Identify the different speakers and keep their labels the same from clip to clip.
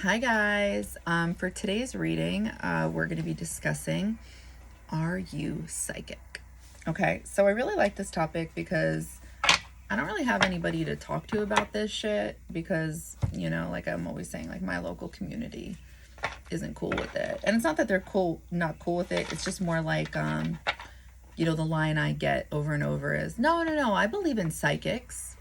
Speaker 1: Hi guys. For today's reading, we're going to be discussing, are you psychic? Okay, so I really like this topic because I don't really have anybody to talk to about this shit because, like I'm always saying, like my local community isn't cool with it. And it's not that they're not cool with it. It's just more like, the line I get over and over is, no, I believe in psychics.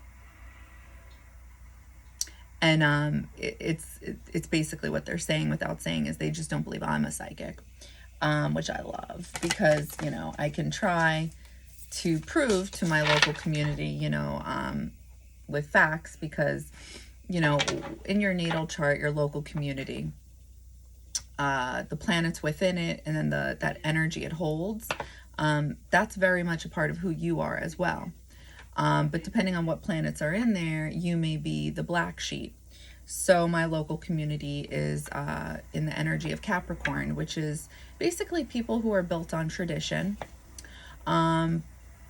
Speaker 1: And it's basically what they're saying without saying is they just don't believe I'm a psychic, which I love because, I can try to prove to my local community, with facts because, in your natal chart, your local community, the planets within it, and then that energy it holds, that's very much a part of who you are as well. But depending on what planets are in there, you may be the black sheep. So my local community is in the energy of Capricorn, which is basically people who are built on tradition. But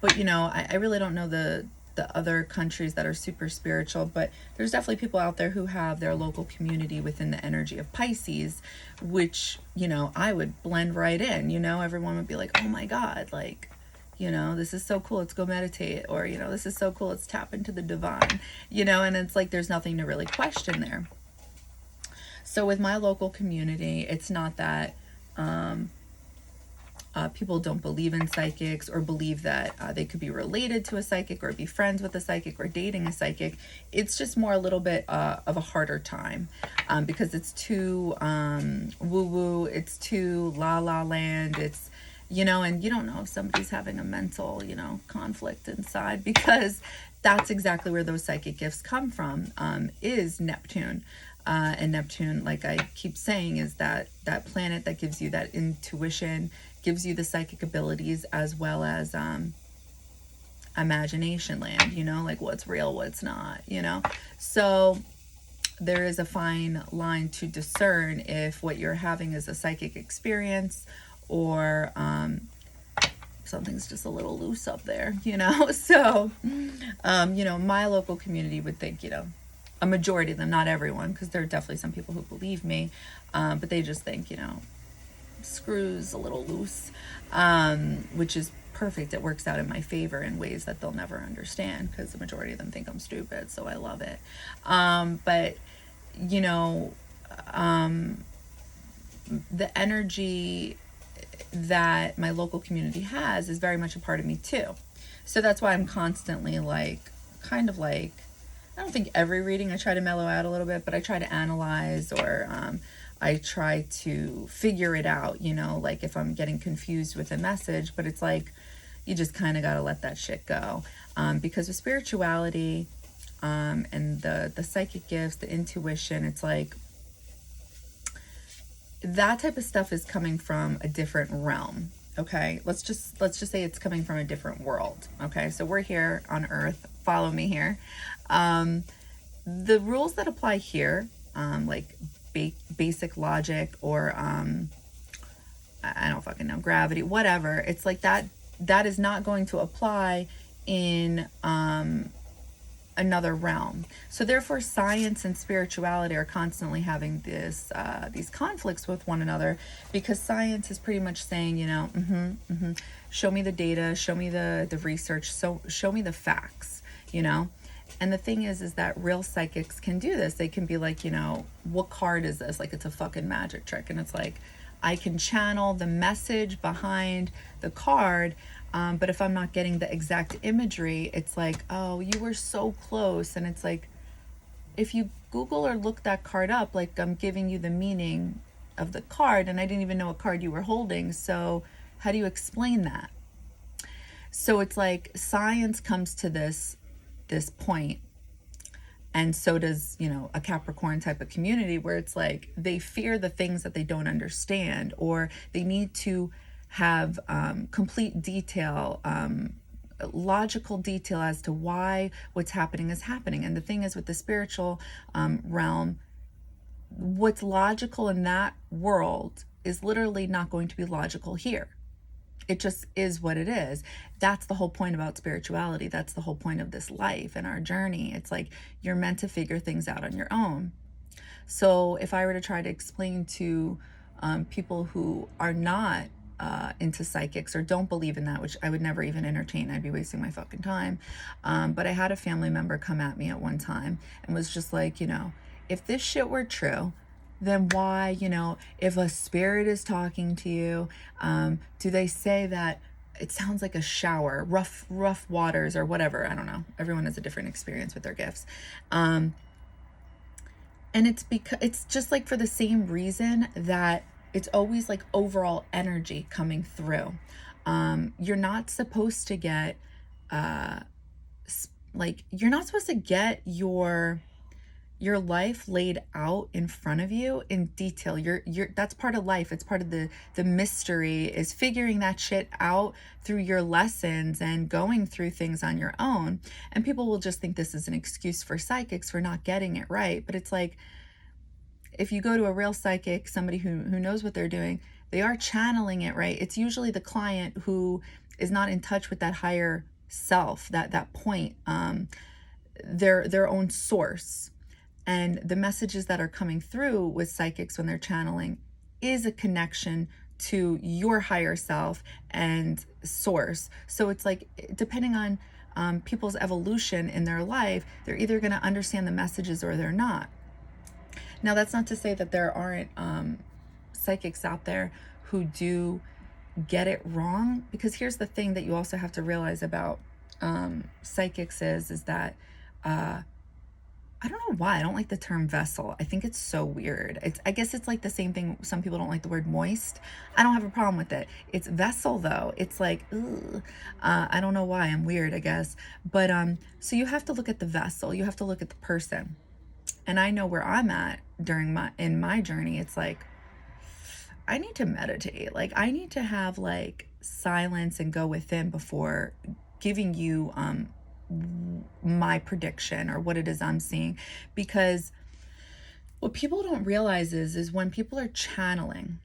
Speaker 1: I really don't know the other countries that are super spiritual, but there's definitely people out there who have their local community within the energy of Pisces, which, I would blend right in. Everyone would be like, oh my God, like, this is so cool, let's go meditate, or this is so cool, let's tap into the divine, and it's like there's nothing to really question there. So with my local community, it's not that people don't believe in psychics or believe that they could be related to a psychic or be friends with a psychic or dating a psychic. It's just more a little bit of a harder time because it's too woo-woo, it's too la-la land, it's and you don't know if somebody's having a mental, conflict inside, because that's exactly where those psychic gifts come from, is Neptune. And Neptune, like I keep saying, is that planet that gives you that intuition, gives you the psychic abilities, as well as imagination land, like what's real, what's not, So there is a fine line to discern if what you're having is a psychic experience or something's just a little loose up there, So, my local community would think, a majority of them, not everyone, because there are definitely some people who believe me, but they just think, screws a little loose, which is perfect. It works out in my favor in ways that they'll never understand because the majority of them think I'm stupid, so I love it. But, the energy that my local community has is very much a part of me too. So that's why I'm constantly I don't think every reading I try to mellow out a little bit, but I try to analyze, or I try to figure it out, like if I'm getting confused with a message. But it's like, you just kind of got to let that shit go, because with spirituality and the psychic gifts, the intuition, it's like that type of stuff is coming from a different realm. Okay, let's just say it's coming from a different world. Okay, so we're here on Earth. Follow me here. The rules that apply here, like basic logic, or I don't fucking know, gravity, whatever. It's like that is not going to apply in another realm. So therefore, science and spirituality are constantly having these conflicts with one another, because science is pretty much saying, show me the data, show me the research, so show me the facts, And the thing is that real psychics can do this. They can be like, what card is this? Like, it's a fucking magic trick. And it's like, I can channel the message behind the card, but if I'm not getting the exact imagery, it's like, oh, you were so close. And it's like, if you Google or look that card up, like, I'm giving you the meaning of the card, and I didn't even know what card you were holding. So how do you explain that? So it's like science comes to this point, and so does, a Capricorn type of community, where it's like they fear the things that they don't understand, or they need to have complete detail, logical detail as to why what's happening is happening. And the thing is, with the spiritual realm, what's logical in that world is literally not going to be logical here. It just is what it is. That's the whole point about spirituality. That's the whole point of this life and our journey. It's like you're meant to figure things out on your own. So if I were to try to explain to people who are not into psychics or don't believe in that, which I would never even entertain, I'd be wasting my fucking time. But I had a family member come at me at one time and was just like, if this shit were true, then why, if a spirit is talking to you, do they say that it sounds like a shower, rough waters or whatever? I don't know. Everyone has a different experience with their gifts. And it's because it's just like for the same reason that it's always like overall energy coming through. You're not supposed to get you're not supposed to get your life laid out in front of you in detail. That's part of life. It's part of the mystery, is figuring that shit out through your lessons and going through things on your own. And people will just think this is an excuse for psychics for not getting it right. But it's like, if you go to a real psychic, somebody who knows what they're doing, they are channeling it right. It's usually the client who is not in touch with that higher self, that point, their own source. And the messages that are coming through with psychics when they're channeling is a connection to your higher self and source. So it's like, depending on people's evolution in their life, they're either going to understand the messages or they're not. Now, that's not to say that there aren't psychics out there who do get it wrong, because here's the thing that you also have to realize about psychics is that I don't know why I don't like the term vessel. I think it's so weird. I guess it's like the same thing. Some people don't like the word moist. I don't have a problem with it. It's vessel though. It's like, ugh. I don't know why. I'm weird, I guess. But so you have to look at the vessel. You have to look at the person. And I know where I'm at in my journey. It's like, I need to meditate. Like, I need to have like silence and go within before giving you my prediction or what it is I'm seeing. Because what people don't realize is when people are channeling,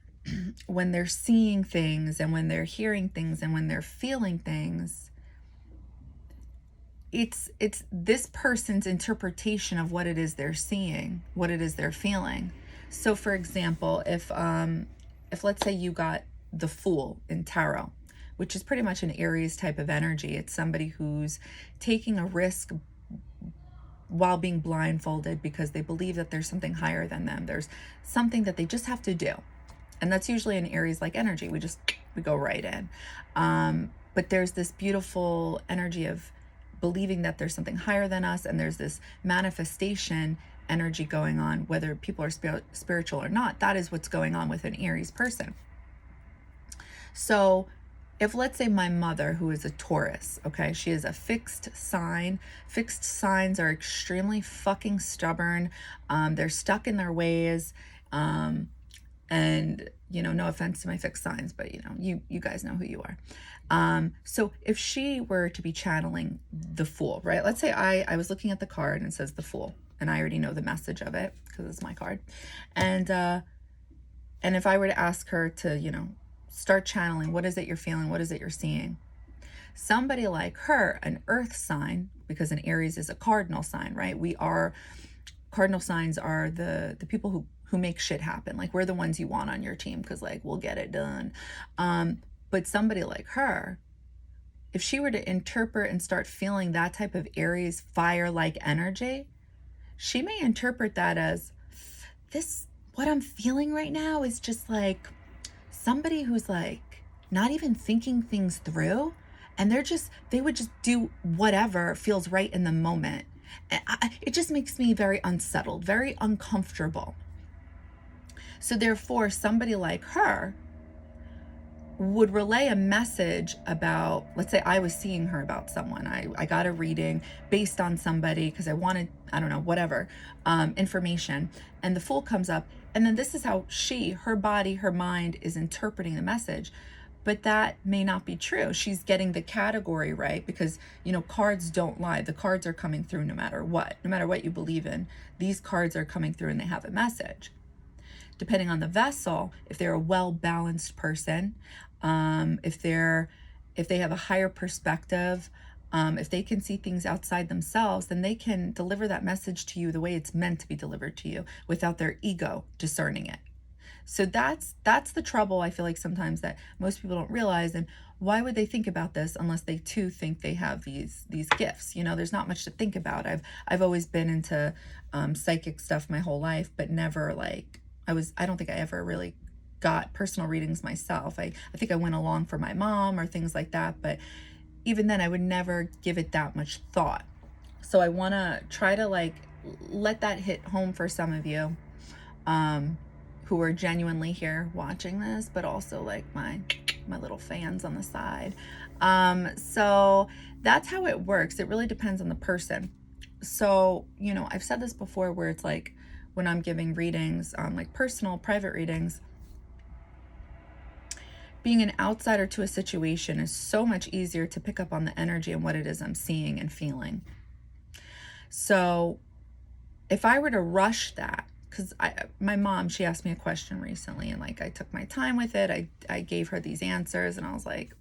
Speaker 1: when they're seeing things and when they're hearing things and when they're feeling things, it's this person's interpretation of what it is they're seeing, what it is they're feeling. So for example, if let's say you got the Fool in tarot, which is pretty much an Aries type of energy. It's somebody who's taking a risk while being blindfolded because they believe that there's something higher than them. There's something that they just have to do. And that's usually an Aries-like energy. We go right in. But there's this beautiful energy of believing that there's something higher than us, and there's this manifestation energy going on, whether people are spiritual or not. That is what's going on with an Aries person. So if let's say my mother, who is a Taurus, okay, she is a fixed sign. Fixed signs are extremely fucking stubborn. They're stuck in their ways. And, no offense to my fixed signs, but you guys know who you are. So if she were to be channeling the Fool, right? Let's say I was looking at the card and it says the Fool, and I already know the message of it because it's my card. And if I were to ask her to, start channeling, what is it you're feeling? What is it you're seeing? Somebody like her, an earth sign, because an Aries is a cardinal sign, right? Cardinal signs are the people who make shit happen. Like, we're the ones you want on your team because like we'll get it done. But somebody like her, if she were to interpret and start feeling that type of Aries fire-like energy, she may interpret that as what I'm feeling right now is just like somebody who's like not even thinking things through, and they would just do whatever feels right in the moment. And it just makes me very unsettled, very uncomfortable. So therefore, somebody like her would relay a message about, let's say I was seeing her about someone. I got a reading based on somebody because I wanted, I don't know, whatever, information. And the Fool comes up. And then this is how her body, her mind is interpreting the message. But that may not be true. She's getting the category right because, cards don't lie. The cards are coming through no matter what. No matter what you believe in, these cards are coming through and they have a message. Depending on the vessel, if they're a well-balanced person, if they have a higher perspective, If they can see things outside themselves, then they can deliver that message to you the way it's meant to be delivered to you without their ego discerning it. So that's the trouble, I feel like, sometimes, that most people don't realize. And why would they think about this unless they too think they have these gifts? You know, there's not much to think about. I've always been into psychic stuff my whole life, but never like I don't think I ever really got personal readings myself. I think I went along for my mom or things like that, but even then I would never give it that much thought. So I want to try to like let that hit home for some of you who are genuinely here watching this, but also like my little fans on the side. So that's how it works. It really depends on the person. So, you know, I've said this before, where it's like when I'm giving readings, like personal, private readings, being an outsider to a situation is so much easier to pick up on the energy and what it is I'm seeing and feeling. So if I were to rush that, because my mom, she asked me a question recently, and like I took my time with it. I gave her these answers, and I was like,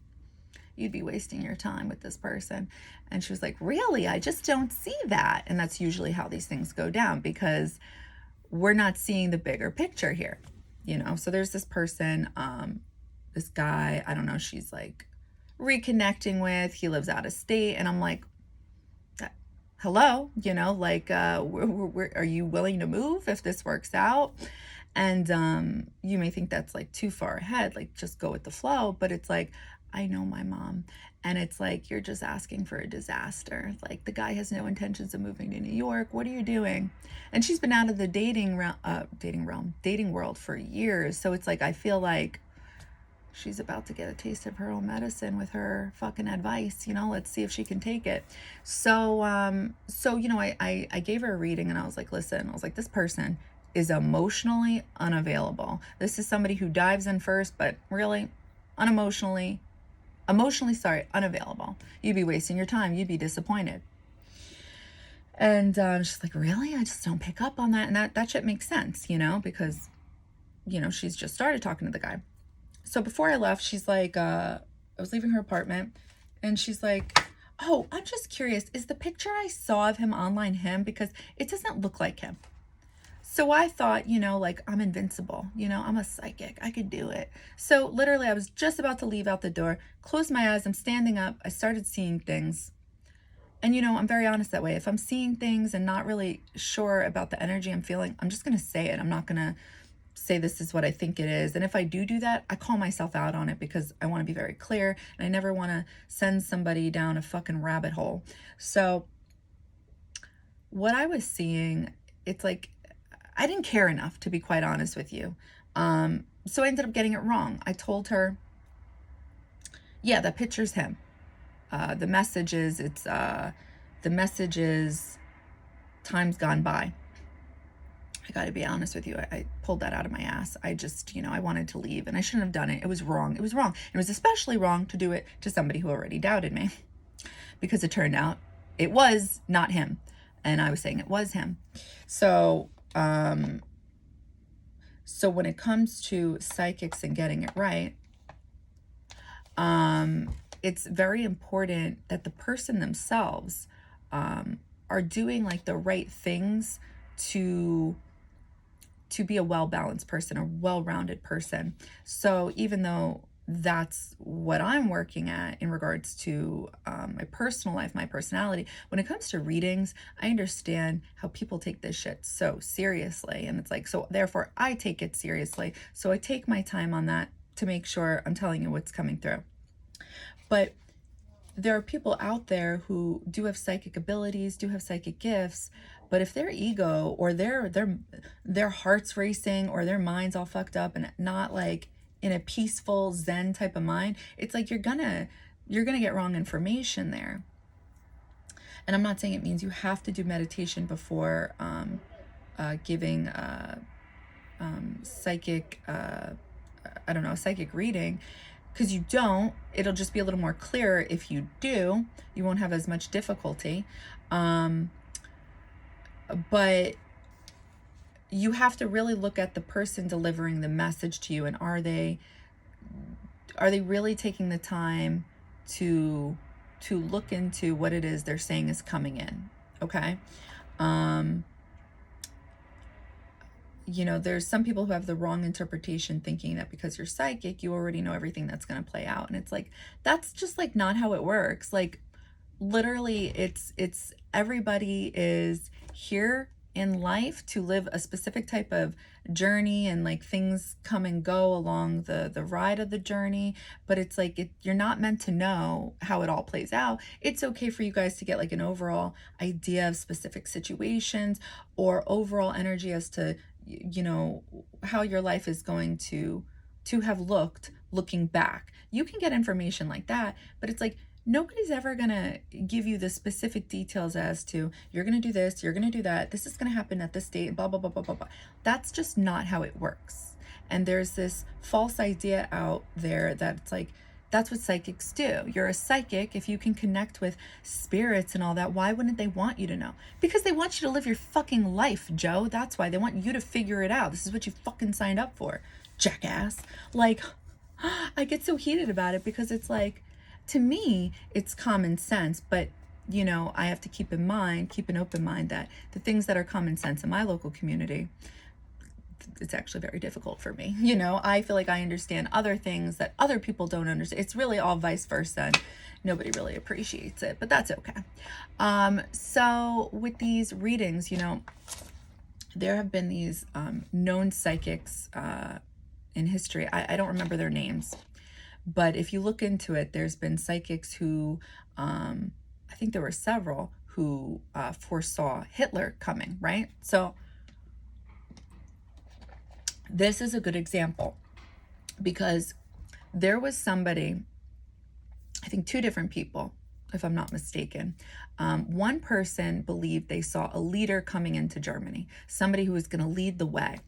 Speaker 1: you'd be wasting your time with this person. And she was like, really? I just don't see that. And that's usually how these things go down, because we're not seeing the bigger picture here, you know? So there's this person, this guy, I don't know, she's like reconnecting with, he lives out of state. And I'm like, hello, you know, like, are you willing to move if this works out? And you may think that's like too far ahead, like just go with the flow. But it's like, I know my mom, and it's like, you're just asking for a disaster. Like, the guy has no intentions of moving to New York. What are you doing? And she's been out of the dating world for years. So it's like, I feel like she's about to get a taste of her own medicine with her fucking advice, you know. Let's see if she can take it. So you know, I gave her a reading, and I was like, listen, I was like, this person is emotionally unavailable. This is somebody who dives in first, but really unavailable. You'd be wasting your time. You'd be disappointed. And she's like, really? I just don't pick up on that. And that shit makes sense, you know, because, you know, she's just started talking to the guy. So before I left, she's like, I was leaving her apartment, and she's like, oh, I'm just curious, is the picture I saw of him online him? Because it doesn't look like him. So I thought, you know, like, I'm invincible, you know, I'm a psychic, I could do it. So literally I was just about to leave out the door, closed my eyes, I'm standing up, I started seeing things. And, you know, I'm very honest that way. If I'm seeing things and not really sure about the energy I'm feeling, I'm just going to say it. I'm not going to say this is what I think it is. And if I do that, I call myself out on it, because I want to be very clear, and I never want to send somebody down a fucking rabbit hole. So what I was seeing, it's like, I didn't care enough, to be quite honest with you. So I ended up getting it wrong. I told her, yeah, that picture's him. The message is time's gone by. I got to be honest with you. I pulled that out of my ass. I just, you know, I wanted to leave, and I shouldn't have done it. It was wrong. It was wrong. It was especially wrong to do it to somebody who already doubted me, because it turned out it was not him. And I was saying it was him. So when it comes to psychics and getting it right, it's very important that the person themselves are doing like the right things to be a well-balanced person, a well-rounded person. So even though that's what I'm working at in regards to my personal life, my personality, when it comes to readings, I understand how people take this shit so seriously. And it's like, so therefore I take it seriously. So I take my time on that to make sure I'm telling you what's coming through. But there are people out there who do have psychic abilities, do have psychic gifts, but if their ego or their heart's racing, or their mind's all fucked up and not like in a peaceful Zen type of mind, it's like you're gonna get wrong information there. And I'm not saying it means you have to do meditation before giving psychic psychic reading, because you don't. It'll just be a little more clear if you do. You won't have as much difficulty. But you have to really look at the person delivering the message to you, and are they really taking the time to look into what it is they're saying is coming in. Okay. You know, there's some people who have the wrong interpretation, thinking that because you're psychic, you already know everything that's going to play out. And it's like, that's just like not how it works. Like, literally, it's everybody is here in life to live a specific type of journey, and like things come and go along the ride of the journey, but it's like you're not meant to know how it all plays out. It's okay for you guys to get like an overall idea of specific situations or overall energy as to, you know, how your life is going to have looking back. You can get information like that, but it's like nobody's ever gonna give you the specific details as to, you're gonna do this, you're gonna do that, this is gonna happen at this date, blah blah blah blah blah blah. That's just not how it works. And there's this false idea out there that it's like, that's what psychics do. You're a psychic if you can connect with spirits and all that. Why wouldn't they want you to know? Because they want you to live your fucking life, Joe. That's why they want you to figure it out. This is what you fucking signed up for, jackass. Like, I get so heated about it because it's like, to me, it's common sense, but you know, I have to keep an open mind that the things that are common sense in my local community, it's actually very difficult for me. You know, I feel like I understand other things that other people don't understand. It's really all vice versa, and nobody really appreciates it, but that's okay. So with these readings, you know, there have been these known psychics in history. I don't remember their names. But if you look into it, there's been psychics who, I think there were several who foresaw Hitler coming, right? So this is a good example because there was somebody, I think 2 different people, if I'm not mistaken. One person believed they saw a leader coming into Germany, somebody who was going to lead the way.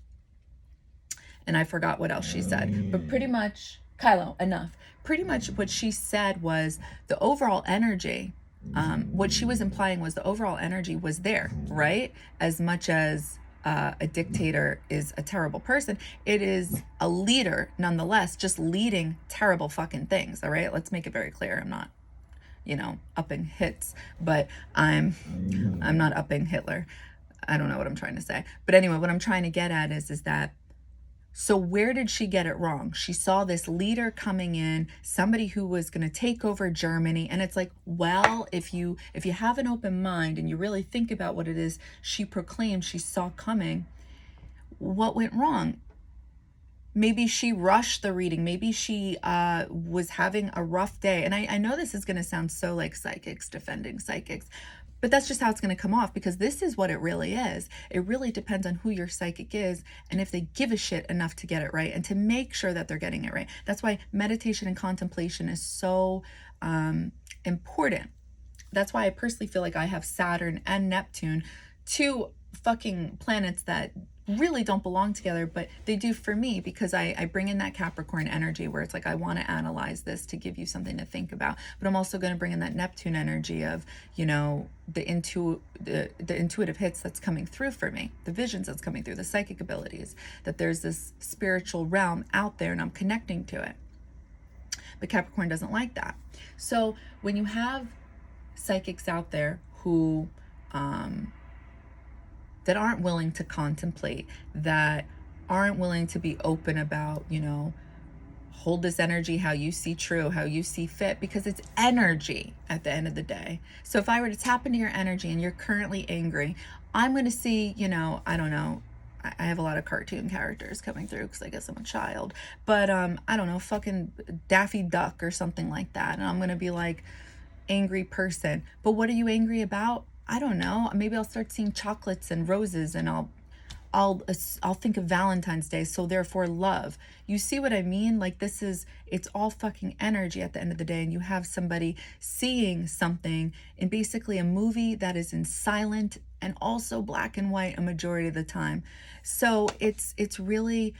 Speaker 1: And I forgot what else she said, but pretty much, Kylo, enough. Pretty much what she said was the overall energy, what she was implying was the overall energy was there, right? As much as a dictator is a terrible person, it is a leader nonetheless, just leading terrible fucking things, all right? Let's make it very clear. I'm not, you know, upping hits, but I'm not upping Hitler. I don't know what I'm trying to say. But anyway, what I'm trying to get at is that, so where did she get it wrong? She saw this leader coming in, somebody who was going to take over Germany. And it's like, well, if you have an open mind and you really think about what it is she proclaimed she saw coming, what went wrong? Maybe she rushed the reading. Maybe she was having a rough day. And I know this is going to sound so like psychics defending psychics, but that's just how it's going to come off, because this is what it really is. It really depends on who your psychic is and if they give a shit enough to get it right and to make sure that they're getting it right. That's why meditation and contemplation is so important. That's why I personally feel like I have Saturn and Neptune, 2 fucking planets that really don't belong together, but they do for me, because I bring in that Capricorn energy where it's like, I want to analyze this to give you something to think about, but I'm also going to bring in that Neptune energy of, you know, the intuitive hits that's coming through for me, the visions that's coming through, the psychic abilities, that there's this spiritual realm out there and I'm connecting to it. But Capricorn doesn't like that. So when you have psychics out there who that aren't willing to contemplate, that aren't willing to be open about, you know, hold this energy how you see true, how you see fit, because it's energy at the end of the day. So if I were to tap into your energy and you're currently angry, I'm going to see, you know, I don't know, I have a lot of cartoon characters coming through because I guess I'm a child, but I don't know, fucking Daffy Duck or something like that. And I'm going to be like, angry person. But what are you angry about? I don't know. Maybe I'll start seeing chocolates and roses, and I'll think of Valentine's Day, so therefore love. You see what I mean? Like, it's all fucking energy at the end of the day, and you have somebody seeing something in basically a movie that is in silent and also black and white a majority of the time. So it's really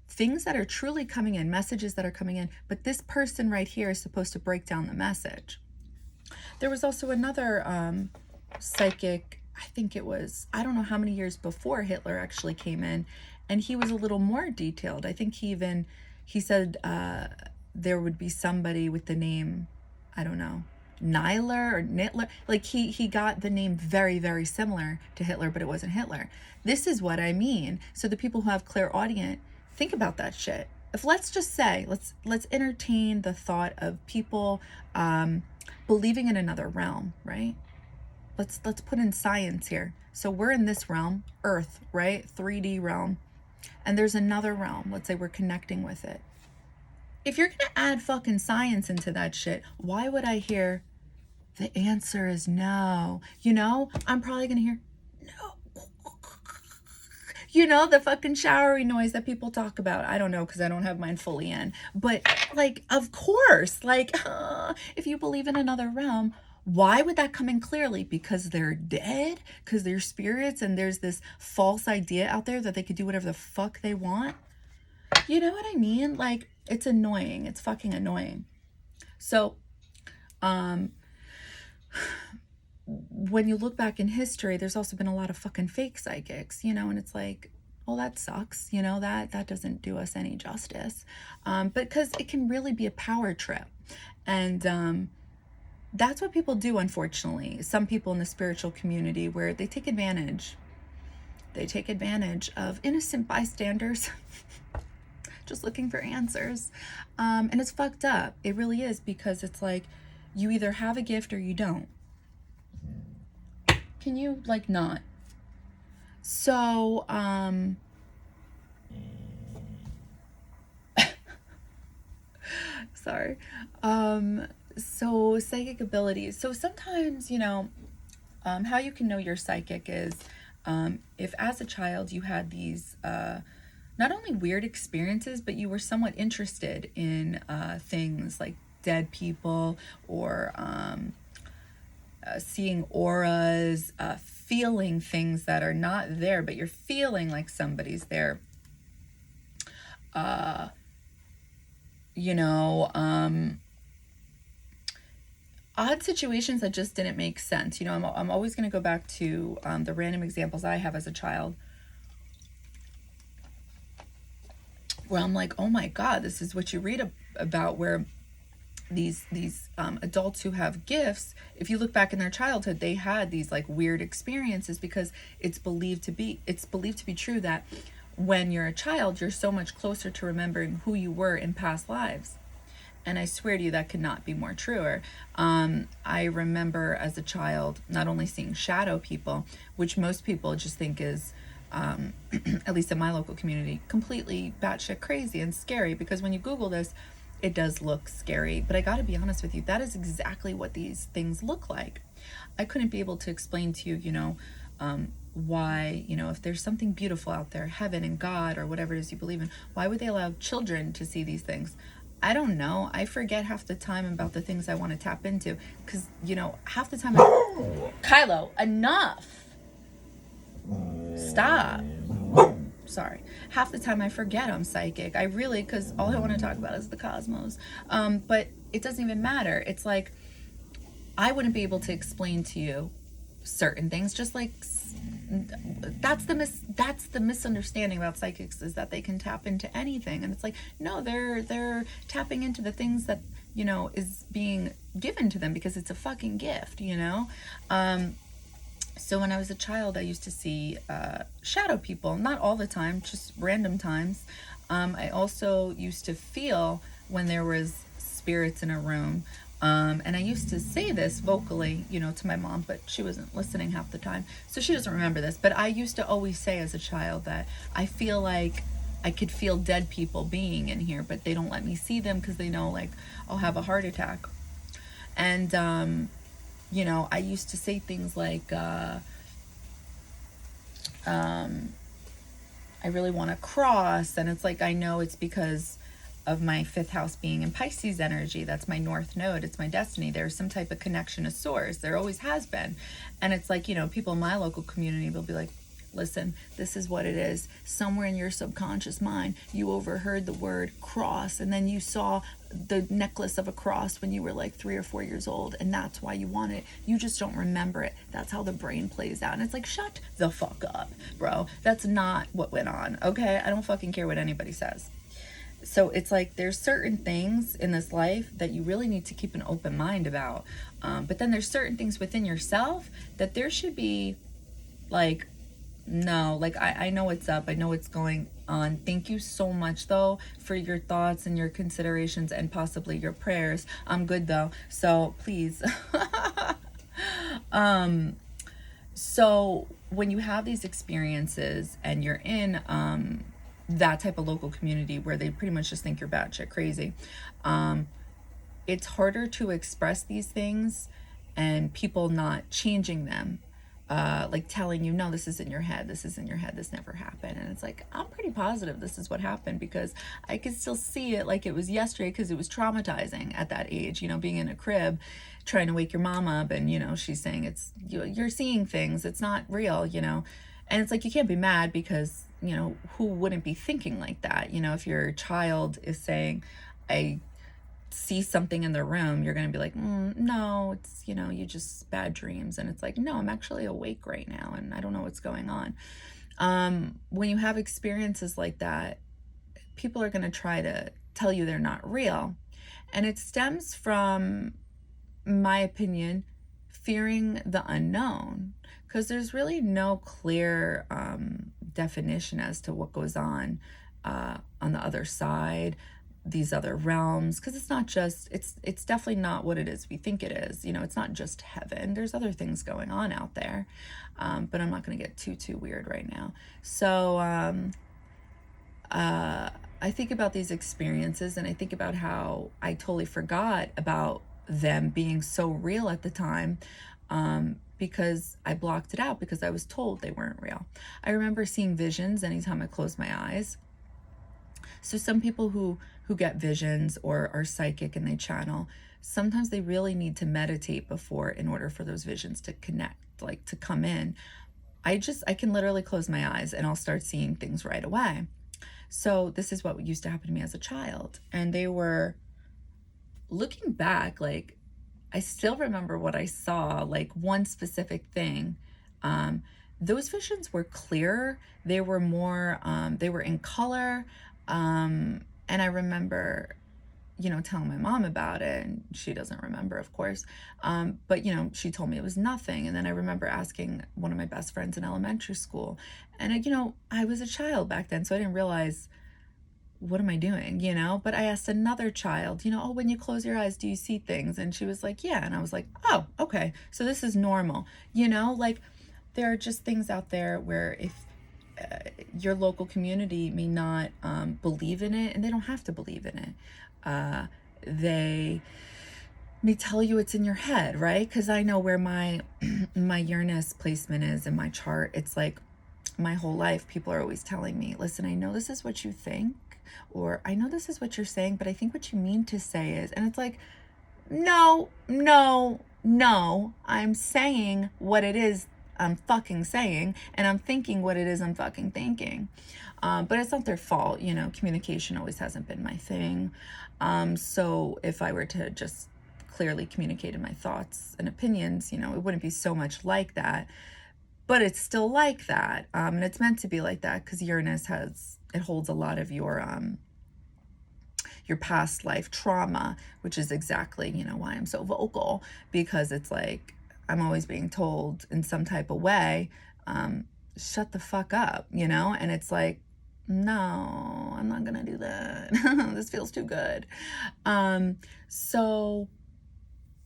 Speaker 1: things that are truly coming in, messages that are coming in, but this person right here is supposed to break down the message. There was also another psychic, I think it was, I don't know how many years before Hitler actually came in, and he was a little more detailed. I think he said there would be somebody with the name, I don't know, Niler or Nitler. Like he got the name very, very similar to Hitler, but it wasn't Hitler. This is what I mean. So the people who have clairaudient, think about that shit. If let's just say, let's entertain the thought of people believing in another realm, right? Let's put in science here. So we're in this realm, Earth, right? 3D realm. And there's another realm. Let's say we're connecting with it. If you're going to add fucking science into that shit, why would I hear the answer is no? You know, I'm probably going to hear no. You know, the fucking showery noise that people talk about. I don't know because I don't have mine fully in. But like, of course, like, if you believe in another realm, why would that come in clearly? Because they're dead? Because they're spirits and there's this false idea out there that they could do whatever the fuck they want? You know what I mean? Like, it's annoying. It's fucking annoying. So, when you look back in history, there's also been a lot of fucking fake psychics, you know, and it's like, well, that sucks. You know, that doesn't do us any justice. But because it can really be a power trip. And, that's what people do, unfortunately. Some people in the spiritual community where they take advantage. They take advantage of innocent bystanders just looking for answers. And it's fucked up. It really is, because it's like you either have a gift or you don't. Can you like not? So, sorry. So psychic abilities. So sometimes, you know, how you can know you're psychic is if as a child you had these not only weird experiences, but you were somewhat interested in things like dead people or seeing auras, feeling things that are not there, but you're feeling like somebody's there. You know, odd situations that just didn't make sense. You know, I'm always going to go back to the random examples I have as a child, where I'm like, oh my God, this is what you read about, where these adults who have gifts, if you look back in their childhood, they had these like weird experiences, because it's believed to be true that when you're a child, you're so much closer to remembering who you were in past lives. And I swear to you, that could not be more truer. I remember as a child not only seeing shadow people, which most people just think is, at least in my local community, completely batshit crazy and scary, because when you Google this, it does look scary. But I gotta be honest with you, that is exactly what these things look like. I couldn't be able to explain to you, you know, why, you know, if there's something beautiful out there, heaven and God or whatever it is you believe in, why would they allow children to see these things? I don't know. I forget half the time about the things I want to tap into, because, you know, half the time Kylo, enough. Stop. Sorry. Half the time I forget I'm psychic. I really, because all I want to talk about is the cosmos. But it doesn't even matter. It's like, I wouldn't be able to explain to you certain things, just like that's the misunderstanding about psychics, is that they can tap into anything. And it's like, no, they're tapping into the things that, you know, is being given to them, because it's a fucking gift, you know. So when I was a child, I used to see shadow people, not all the time, just random times. I also used to feel when there was spirits in a room. And I used to say this vocally, you know, to my mom, but she wasn't listening half the time, so she doesn't remember this. But I used to always say as a child that I feel like I could feel dead people being in here, but they don't let me see them because they know, like, I'll have a heart attack. And, you know, I used to say things like, I really want to cross. And it's like, I know it's because of my 5th house being in Pisces energy. That's my north node. It's my destiny. There's some type of connection to source. There always has been. And it's like, you know, people in my local community will be like, listen, this is what it is. Somewhere in your subconscious mind, you overheard the word cross, and then you saw the necklace of a cross when you were like 3 or 4 years old, and that's why you want it. You just don't remember it. That's how the brain plays out. And it's like, shut the fuck up, bro. That's not what went on, okay? I don't fucking care what anybody says. So it's like there's certain things in this life that you really need to keep an open mind about. But then there's certain things within yourself that there should be like, no, like I know what's up. I know what's going on. Thank you so much though for your thoughts and your considerations and possibly your prayers. I'm good though. So please. So when you have these experiences and you're in that type of local community where they pretty much just think you're batshit crazy, it's harder to express these things and people not changing them. Like telling you, no, this is in your head, this is in your head, this never happened. And it's like, I'm pretty positive this is what happened because I could still see it like it was yesterday because it was traumatizing at that age, being in a crib, trying to wake your mom up and, she's saying you're seeing things, it's not real, And it's like, you can't be mad because, who wouldn't be thinking like that? If your child is saying, I see something in the room, you're going to be like, no, it's, you just bad dreams. And it's like, no, I'm actually awake right now and I don't know what's going on. When you have experiences like that, people are going to try to tell you they're not real. And it stems from, my opinion, fearing the unknown, because there's really no clear definition as to what goes on the other side, these other realms, because it's not just, it's definitely not what it is we think it is. It's not just heaven. There's other things going on out there, but I'm not going to get too weird right now. So I think about these experiences and I think about how I totally forgot about them being so real at the time, because I blocked it out because I was told they weren't real. I remember seeing visions anytime I closed my eyes. So some people who get visions or are psychic and they channel, sometimes they really need to meditate before in order for those visions to connect, like to come in. I can literally close my eyes and I'll start seeing things right away. So this is what used to happen to me as a child. And they were, looking back, like I still remember what I saw, like one specific thing. Those visions were clearer. They were more, they were in color. And I remember, telling my mom about it, and she doesn't remember, of course. But, she told me it was nothing. And then I remember asking one of my best friends in elementary school. And, I was a child back then, so I didn't realize, what am I doing, But I asked another child, oh, when you close your eyes, do you see things? And she was like, yeah. And I was like, oh, okay. So this is normal, like there are just things out there where if your local community may not believe in it, and they don't have to believe in it. They may tell you it's in your head, right? Because I know where my Uranus placement is in my chart. It's like my whole life, people are always telling me, listen, I know this is what you think, or I know this is what you're saying, but I think what you mean to say is, and it's like, no, I'm saying what it is I'm fucking saying, and I'm thinking what it is I'm fucking thinking. But it's not their fault, communication always hasn't been my thing. So if I were to just clearly communicate my thoughts and opinions, it wouldn't be so much like that. But it's still like that. And it's meant to be like that because Uranus holds a lot of your past life trauma, which is exactly, why I'm so vocal, because it's like, I'm always being told in some type of way, shut the fuck up, and it's like, no, I'm not gonna do that. This feels too good. So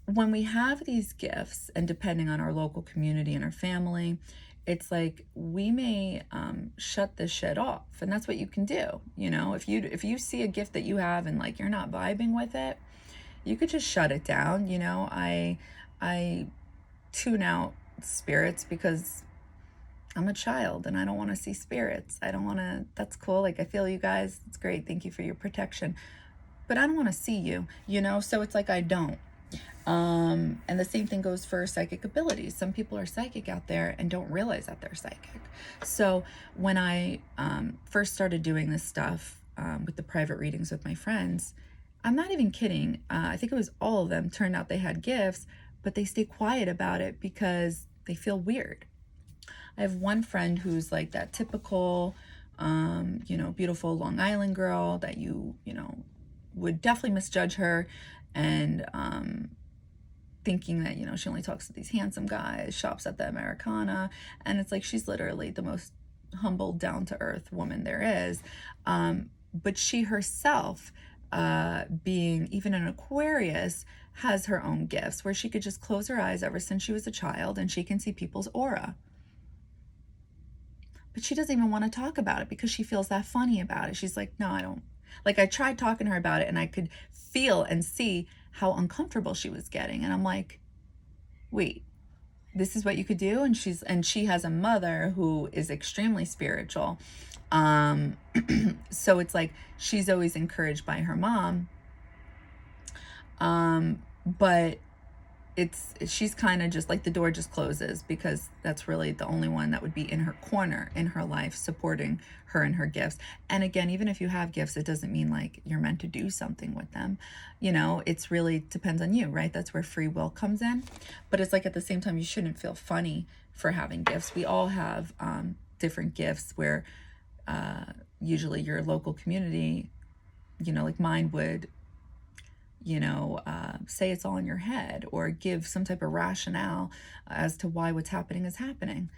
Speaker 1: when we have these gifts, and depending on our local community and our family, it's like we may shut this shit off, and that's what you can do. If you see a gift that you have and like you're not vibing with it, you could just shut it down. I tune out spirits because I'm a child and I don't want to see spirits. I don't want to, that's cool. Like, I feel you guys. It's great. Thank you for your protection. But I don't want to see you, so it's like I don't. And the same thing goes for psychic abilities. Some people are psychic out there and don't realize that they're psychic. So when I first started doing this stuff with the private readings with my friends, I'm not even kidding. I think it was all of them turned out they had gifts, but they stay quiet about it because they feel weird. I have one friend who's like that typical you know, beautiful Long Island girl that you know, would definitely misjudge her, and thinking that, you know, she only talks to these handsome guys, shops at the Americana, and it's like she's literally the most humble, down-to-earth woman there is. But she herself, being even an Aquarius, has her own gifts where she could just close her eyes ever since she was a child and she can see people's aura. But she doesn't even want to talk about it because she feels that funny about it. She's like, no, I don't. Like, I tried talking to her about it and I could feel and see how uncomfortable she was getting. And I'm like, wait, this is what you could do? And she has a mother who is extremely spiritual. So it's like she's always encouraged by her mom. But she's kind of just like, the door just closes because that's really the only one that would be in her corner in her life, supporting her and her gifts. And again, even if you have gifts, it doesn't mean like you're meant to do something with them. You know, it's really depends on you, right? That's where free will comes in. But it's like, at the same time, you shouldn't feel funny for having gifts. We all have different gifts where usually your local community, you know, like mine would, you know, say it's all in your head or give some type of rationale as to why what's happening is happening.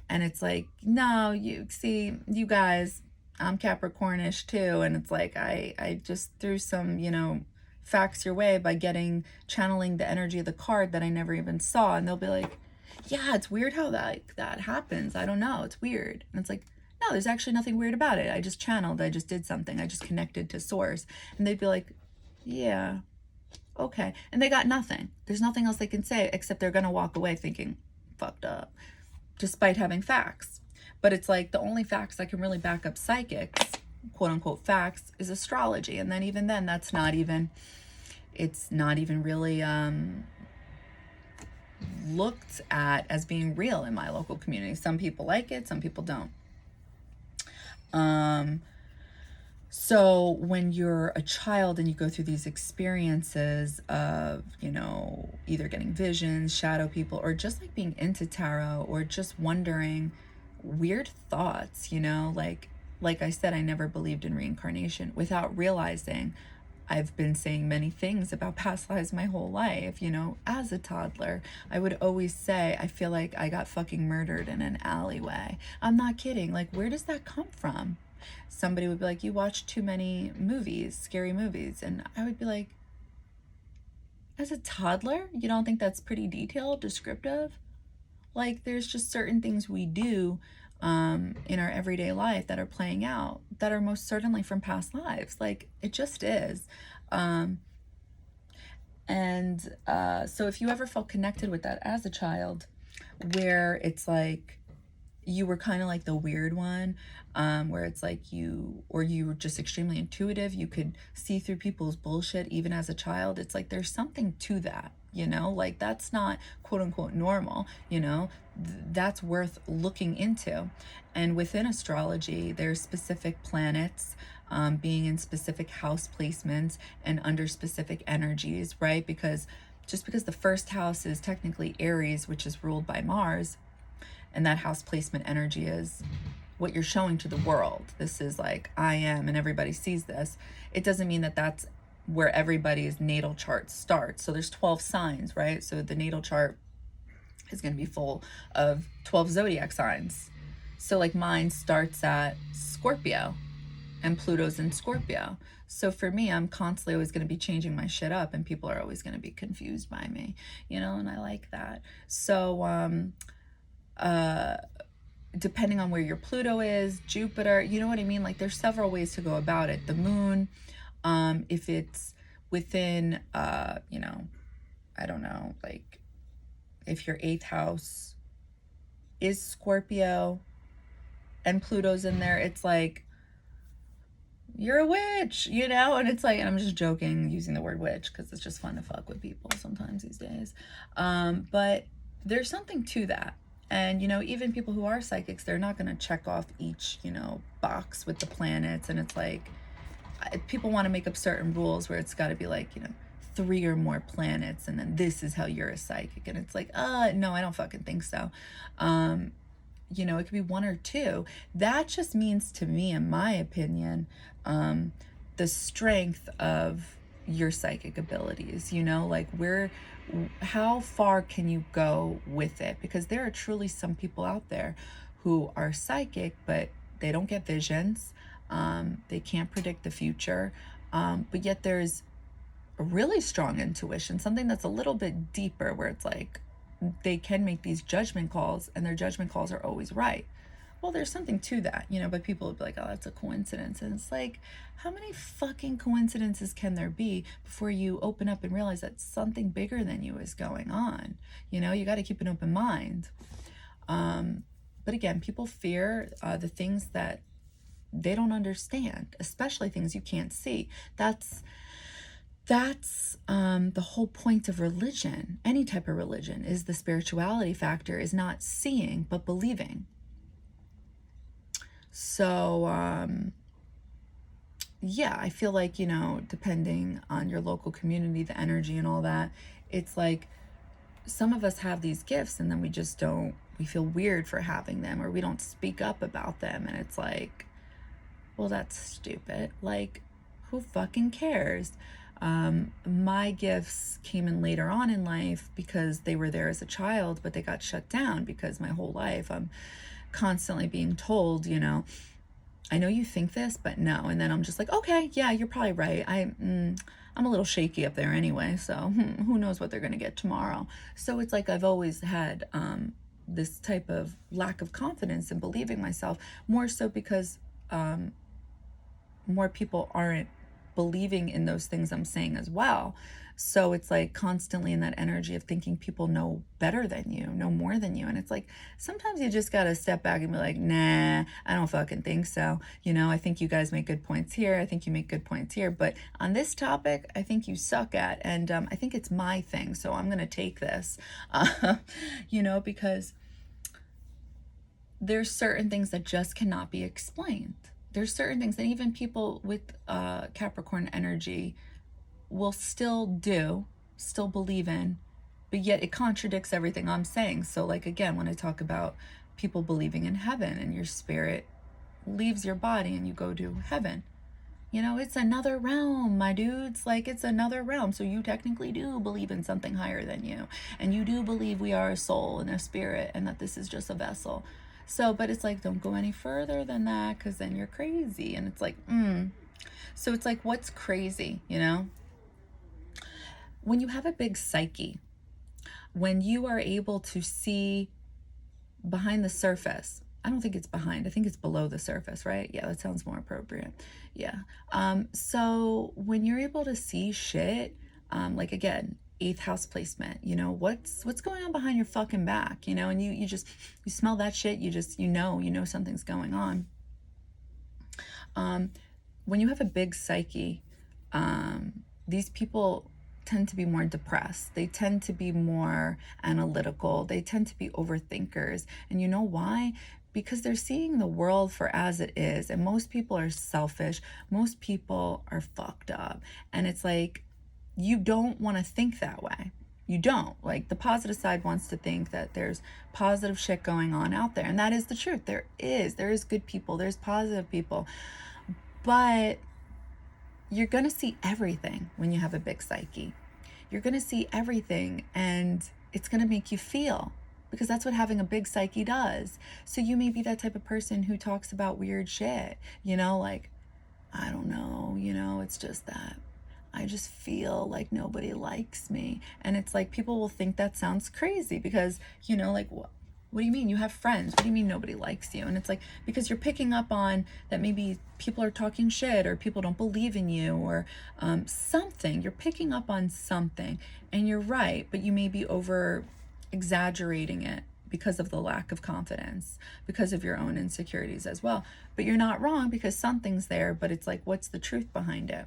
Speaker 1: And it's like, no, you see, you guys, I'm Capricornish too. And it's like, I just threw some, you know, facts your way by channeling the energy of the card that I never even saw. And they'll be like, yeah, it's weird how that happens. I don't know. It's weird. And it's like, no, there's actually nothing weird about it. I just channeled. I just did something. I just connected to source. And they'd be like, yeah, okay. And they got nothing. There's nothing else they can say except they're going to walk away thinking, fucked up, despite having facts. But it's like the only facts that can really back up psychics, quote unquote facts, is astrology. And then even then, it's not even really looked at as being real in my local community. Some people like it, some people don't. So when you're a child and you go through these experiences of, you know, either getting visions, shadow people, or just like being into tarot, or just wondering weird thoughts, you know, like I said, I never believed in reincarnation without realizing I've been saying many things about past lives my whole life. You know, as a toddler, I would always say, I feel like I got fucking murdered in an alleyway. I'm not kidding. Like, where does that come from? Somebody would be like, you watch too many movies, scary movies. And I would be like, as a toddler, you don't think that's pretty detailed, descriptive? Like, there's just certain things we do in our everyday life that are playing out that are most certainly from past lives. Like, it just is. So if you ever felt connected with that as a child, where it's like you were kind of like the weird one, where it's like you were just extremely intuitive, you could see through people's bullshit even as a child, it's like there's something to that, you know, like that's not quote unquote normal, you know, that's worth looking into. And within astrology, there's specific planets being in specific house placements and under specific energies, right? Because just because the first house is technically Aries, which is ruled by Mars, and that house placement energy is what you're showing to the world. This is like, I am, and everybody sees this. It doesn't mean that that's where everybody's natal chart starts. So there's 12 signs, right? So the natal chart is going to be full of 12 zodiac signs. So like mine starts at Scorpio, and Pluto's in Scorpio. So for me, I'm constantly always going to be changing my shit up, and people are always going to be confused by me, you know, and I like that. So, depending on where your Pluto is, Jupiter, you know what I mean? Like there's several ways to go about it. The moon, if it's within, you know, I don't know, like if your 8th house is Scorpio and Pluto's in there, it's like, you're a witch, you know? And it's like, and I'm just joking using the word witch because it's just fun to fuck with people sometimes these days. But there's something to that. And, you know, even people who are psychics, they're not going to check off each, you know, box with the planets. And it's like, people want to make up certain rules where it's got to be like, you know, 3 or more planets, and then this is how you're a psychic. And it's like, no, I don't fucking think so. you know, it could be one or two. That just means to me, in my opinion, the strength of your psychic abilities, you know, like how far can you go with it? Because there are truly some people out there who are psychic, but they don't get visions. They can't predict the future. But yet there's a really strong intuition, something that's a little bit deeper, where it's like they can make these judgment calls and their judgment calls are always right. Well, there's something to that, you know, but people would be like, oh, that's a coincidence. And it's like, how many fucking coincidences can there be before you open up and realize that something bigger than you is going on? You know, you got to keep an open mind. But again, people fear the things that they don't understand, especially things you can't see. That's the whole point of religion. Any type of religion is the spirituality factor, is not seeing but believing. So yeah, I feel like, you know, depending on your local community, the energy and all that, it's like some of us have these gifts and then we just don't, we feel weird for having them, or we don't speak up about them. And it's like, well, that's stupid. Like, who fucking cares? My gifts came in later on in life because they were there as a child, but they got shut down because my whole life I'm constantly being told, you know, I know you think this, but no. And then I'm just like, okay, yeah, you're probably right. I'm a little shaky up there anyway, so who knows what they're gonna get tomorrow. So it's like I've always had this type of lack of confidence in believing myself, more so because more people aren't believing in those things I'm saying as well. So it's like constantly in that energy of thinking people know better than you, know more than you. And it's like, sometimes you just got to step back and be like, nah, I don't fucking think so. You know, I think you guys make good points here. I think you make good points here. But on this topic, I think you suck at. And I think it's my thing. So I'm going to take this, you know, because there's certain things that just cannot be explained. There's certain things that even people with Capricorn energy will still believe in, but yet it contradicts everything I'm saying. So like, again, when I talk about people believing in heaven and your spirit leaves your body and you go to heaven, you know, it's another realm, my dudes. Like, it's another realm. So you technically do believe in something higher than you, and you do believe we are a soul and a spirit and that this is just a vessel. So, but it's like, don't go any further than that, because then you're crazy. And it's like, So it's like, what's crazy, you know? When you have a big psyche, when you are able to see behind the surface, I don't think it's behind, I think it's below the surface, right? Yeah, that sounds more appropriate. Yeah. So when you're able to see shit, like, again, 8th house placement, you know, what's going on behind your fucking back, you know, and you smell that shit, you know something's going on. When you have a big psyche, these people tend to be more depressed. They tend to be more analytical. They tend to be overthinkers. And you know why? Because they're seeing the world for as it is. And most people are selfish. Most people are fucked up. And it's like, you don't want to think that way. You don't. Like, the positive side wants to think that there's positive shit going on out there. And that is the truth. There is good people. There's positive people. But you're going to see everything when you have a big psyche. You're going to see everything, and it's going to make you feel, because that's what having a big psyche does. So you may be that type of person who talks about weird shit, you know, like, I don't know, you know, it's just that I just feel like nobody likes me. And it's like, people will think that sounds crazy because, you know, like, what do you mean? You have friends. What do you mean nobody likes you? And it's like, because you're picking up on that maybe people are talking shit, or people don't believe in you, or something. You're picking up on something, and you're right, but you may be over exaggerating it because of the lack of confidence, because of your own insecurities as well. But you're not wrong, because something's there, but it's like, what's the truth behind it?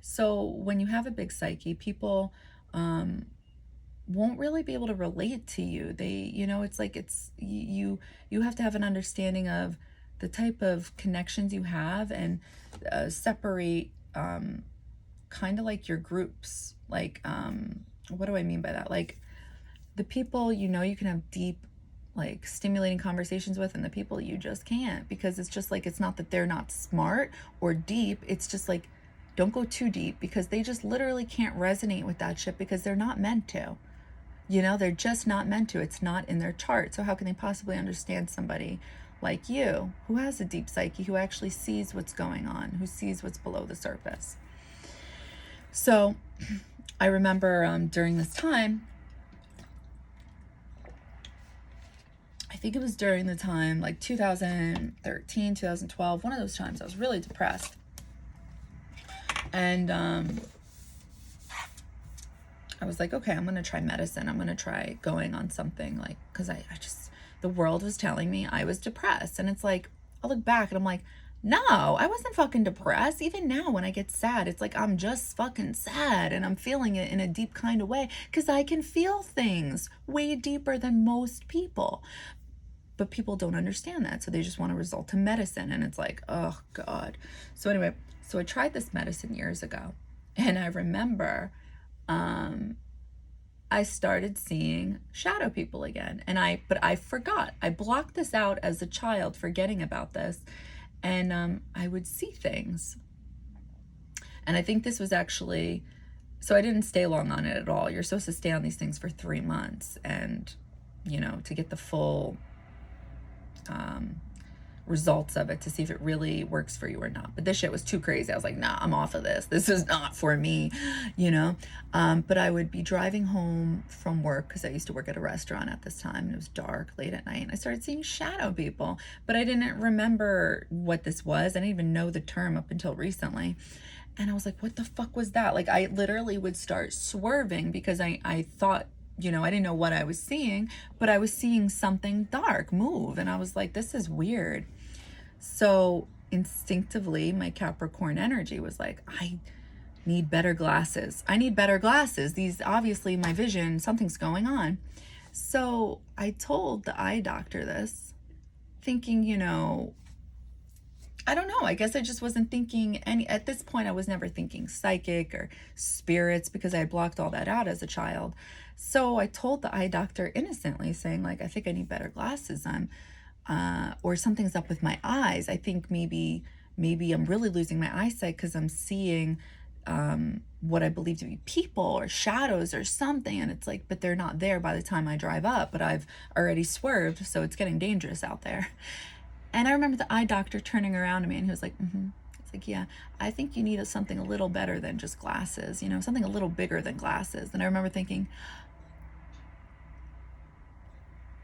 Speaker 1: So when you have a big psyche, people won't really be able to relate to you. They, you know, it's like, it's you have to have an understanding of the type of connections you have, and separate kind of like your groups. Like, what do I mean by that? Like, the people, you know, you can have deep, like stimulating conversations with, and the people you just can't, because it's just like, it's not that they're not smart or deep, it's just like, don't go too deep, because they just literally can't resonate with that shit, because they're not meant to. You know, they're just not meant to. It's not in their chart. So how can they possibly understand somebody like you, who has a deep psyche, who actually sees what's going on, who sees what's below the surface? So I remember during this time, I think it was during the time like 2013, 2012, one of those times I was really depressed. And I was like, okay, I'm going to try medicine. I'm going to try going on something, like, because I just, the world was telling me I was depressed. And it's like, I look back and I'm like, no, I wasn't fucking depressed. Even now when I get sad, it's like, I'm just fucking sad, and I'm feeling it in a deep kind of way, because I can feel things way deeper than most people. But people don't understand that. So they just want to resort to medicine. And it's like, oh God. So anyway, so I tried this medicine years ago, and I remember I started seeing shadow people again. But I forgot. I blocked this out as a child, forgetting about this. And I would see things. And I think this was actually, so I didn't stay long on it at all. You're supposed to stay on these things for 3 months, and, you know, to get the full results of it, to see if it really works for you or not. But this shit was too crazy. I was like, nah, I'm off of this. This is not for me, you know? But I would be driving home from work, because I used to work at a restaurant at this time, and it was dark late at night, and I started seeing shadow people, but I didn't remember what this was. I didn't even know the term up until recently. And I was like, what the fuck was that? Like, I literally would start swerving, because I thought, you know, I didn't know what I was seeing, but I was seeing something dark move. And I was like, this is weird. So instinctively, my Capricorn energy was like, I need better glasses. I need better glasses. These, obviously my vision, something's going on. So I told the eye doctor this, thinking, you know, I don't know. I guess I just wasn't thinking at this point, I was never thinking psychic or spirits, because I had blocked all that out as a child. So I told the eye doctor innocently, saying like, I think I need better glasses. Or something's up with my eyes. I think maybe I'm really losing my eyesight, because I'm seeing what I believe to be people or shadows or something. And it's like, but they're not there by the time I drive up, but I've already swerved, so it's getting dangerous out there. And I remember the eye doctor turning around to me, and he was like, It's like, yeah, I think you need something a little better than just glasses, you know, something a little bigger than glasses. And I remember thinking,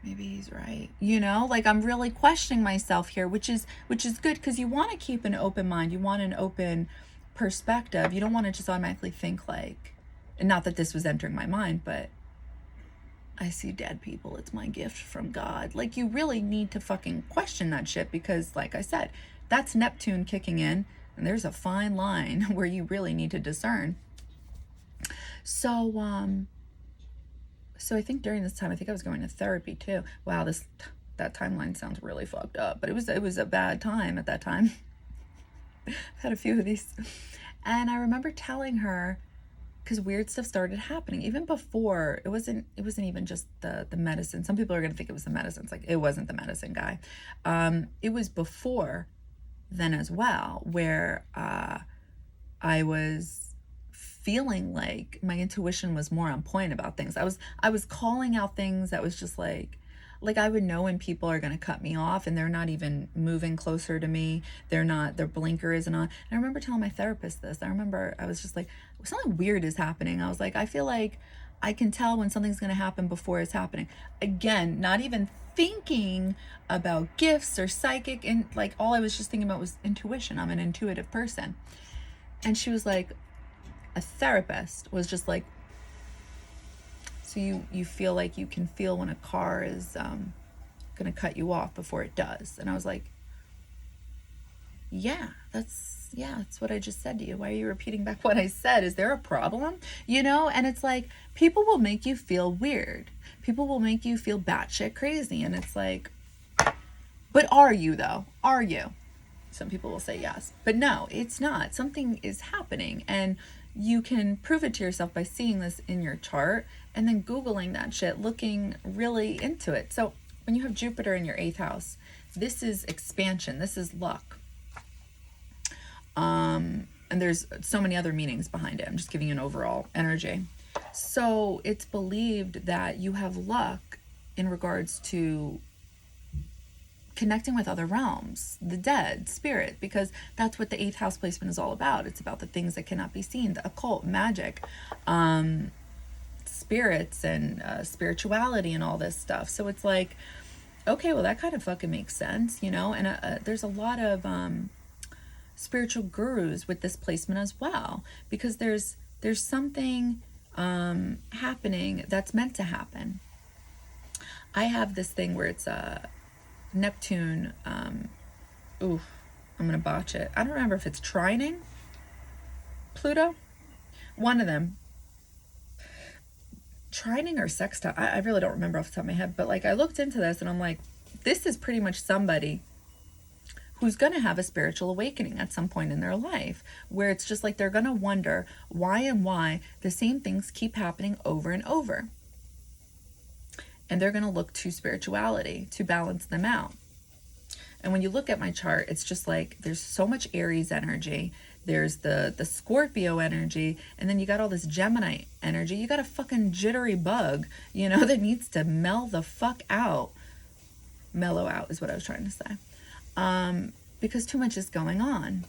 Speaker 1: maybe he's right, you know, like, I'm really questioning myself here, which is good, because you want to keep an open mind. You want an open perspective. You don't want to just automatically think like, and not that this was entering my mind, but I see dead people, it's my gift from God. Like, you really need to fucking question that shit, because like I said, that's Neptune kicking in, and there's a fine line where you really need to discern. So I think during this time, I think I was going to therapy too. Wow, that timeline sounds really fucked up, but it was a bad time at that time. I've had a few of these. And I remember telling her, because weird stuff started happening even before. It wasn't even just the medicine. Some people are going to think it was the medicine. It's like, it wasn't the medicine guy. It was before then as well, where I was feeling like my intuition was more on point about things. I was calling out things that was just like I would know when people are going to cut me off, and they're not even moving closer to me. Their blinker isn't on. And I remember telling my therapist this. I remember I was just like, something weird is happening. I was like, I feel like I can tell when something's going to happen before it's happening. Again, not even thinking about gifts or psychic, and like, all I was just thinking about was intuition. I'm an intuitive person. And she was like, a therapist was just like, so you feel like you can feel when a car is gonna cut you off before it does. And I was like, yeah, that's what I just said to you. Why are you repeating back what I said? Is there a problem? You know? And it's like, people will make you feel weird. People will make you feel batshit crazy. And it's like, but are you though? Are you? Some people will say yes, but no, it's not. Something is happening, and you can prove it to yourself by seeing this in your chart and then Googling that shit, looking really into it. So when you have Jupiter in your 8th house, this is expansion. This is luck. And there's so many other meanings behind it. I'm just giving you an overall energy. So it's believed that you have luck in regards to connecting with other realms, the dead, spirit, because that's what the 8th house placement is all about. It's about the things that cannot be seen, the occult, magic, spirits, and spirituality and all this stuff. So it's like, okay, well, that kind of fucking makes sense, you know? And there's a lot of spiritual gurus with this placement as well, because there's something happening that's meant to happen. I have this thing where it's Neptune, I'm gonna botch it. I don't remember if it's trining Pluto, one of them, trining or sextile. I really don't remember off the top of my head, but like I looked into this and I'm like, this is pretty much somebody who's going to have a spiritual awakening at some point in their life, where it's just like they're going to wonder why the same things keep happening over and over. And they're going to look to spirituality to balance them out. And when you look at my chart, it's just like there's so much Aries energy. There's the Scorpio energy, and then you got all this Gemini energy. You got a fucking jittery bug, you know, that needs to mellow out is what I was trying to say. Because too much is going on.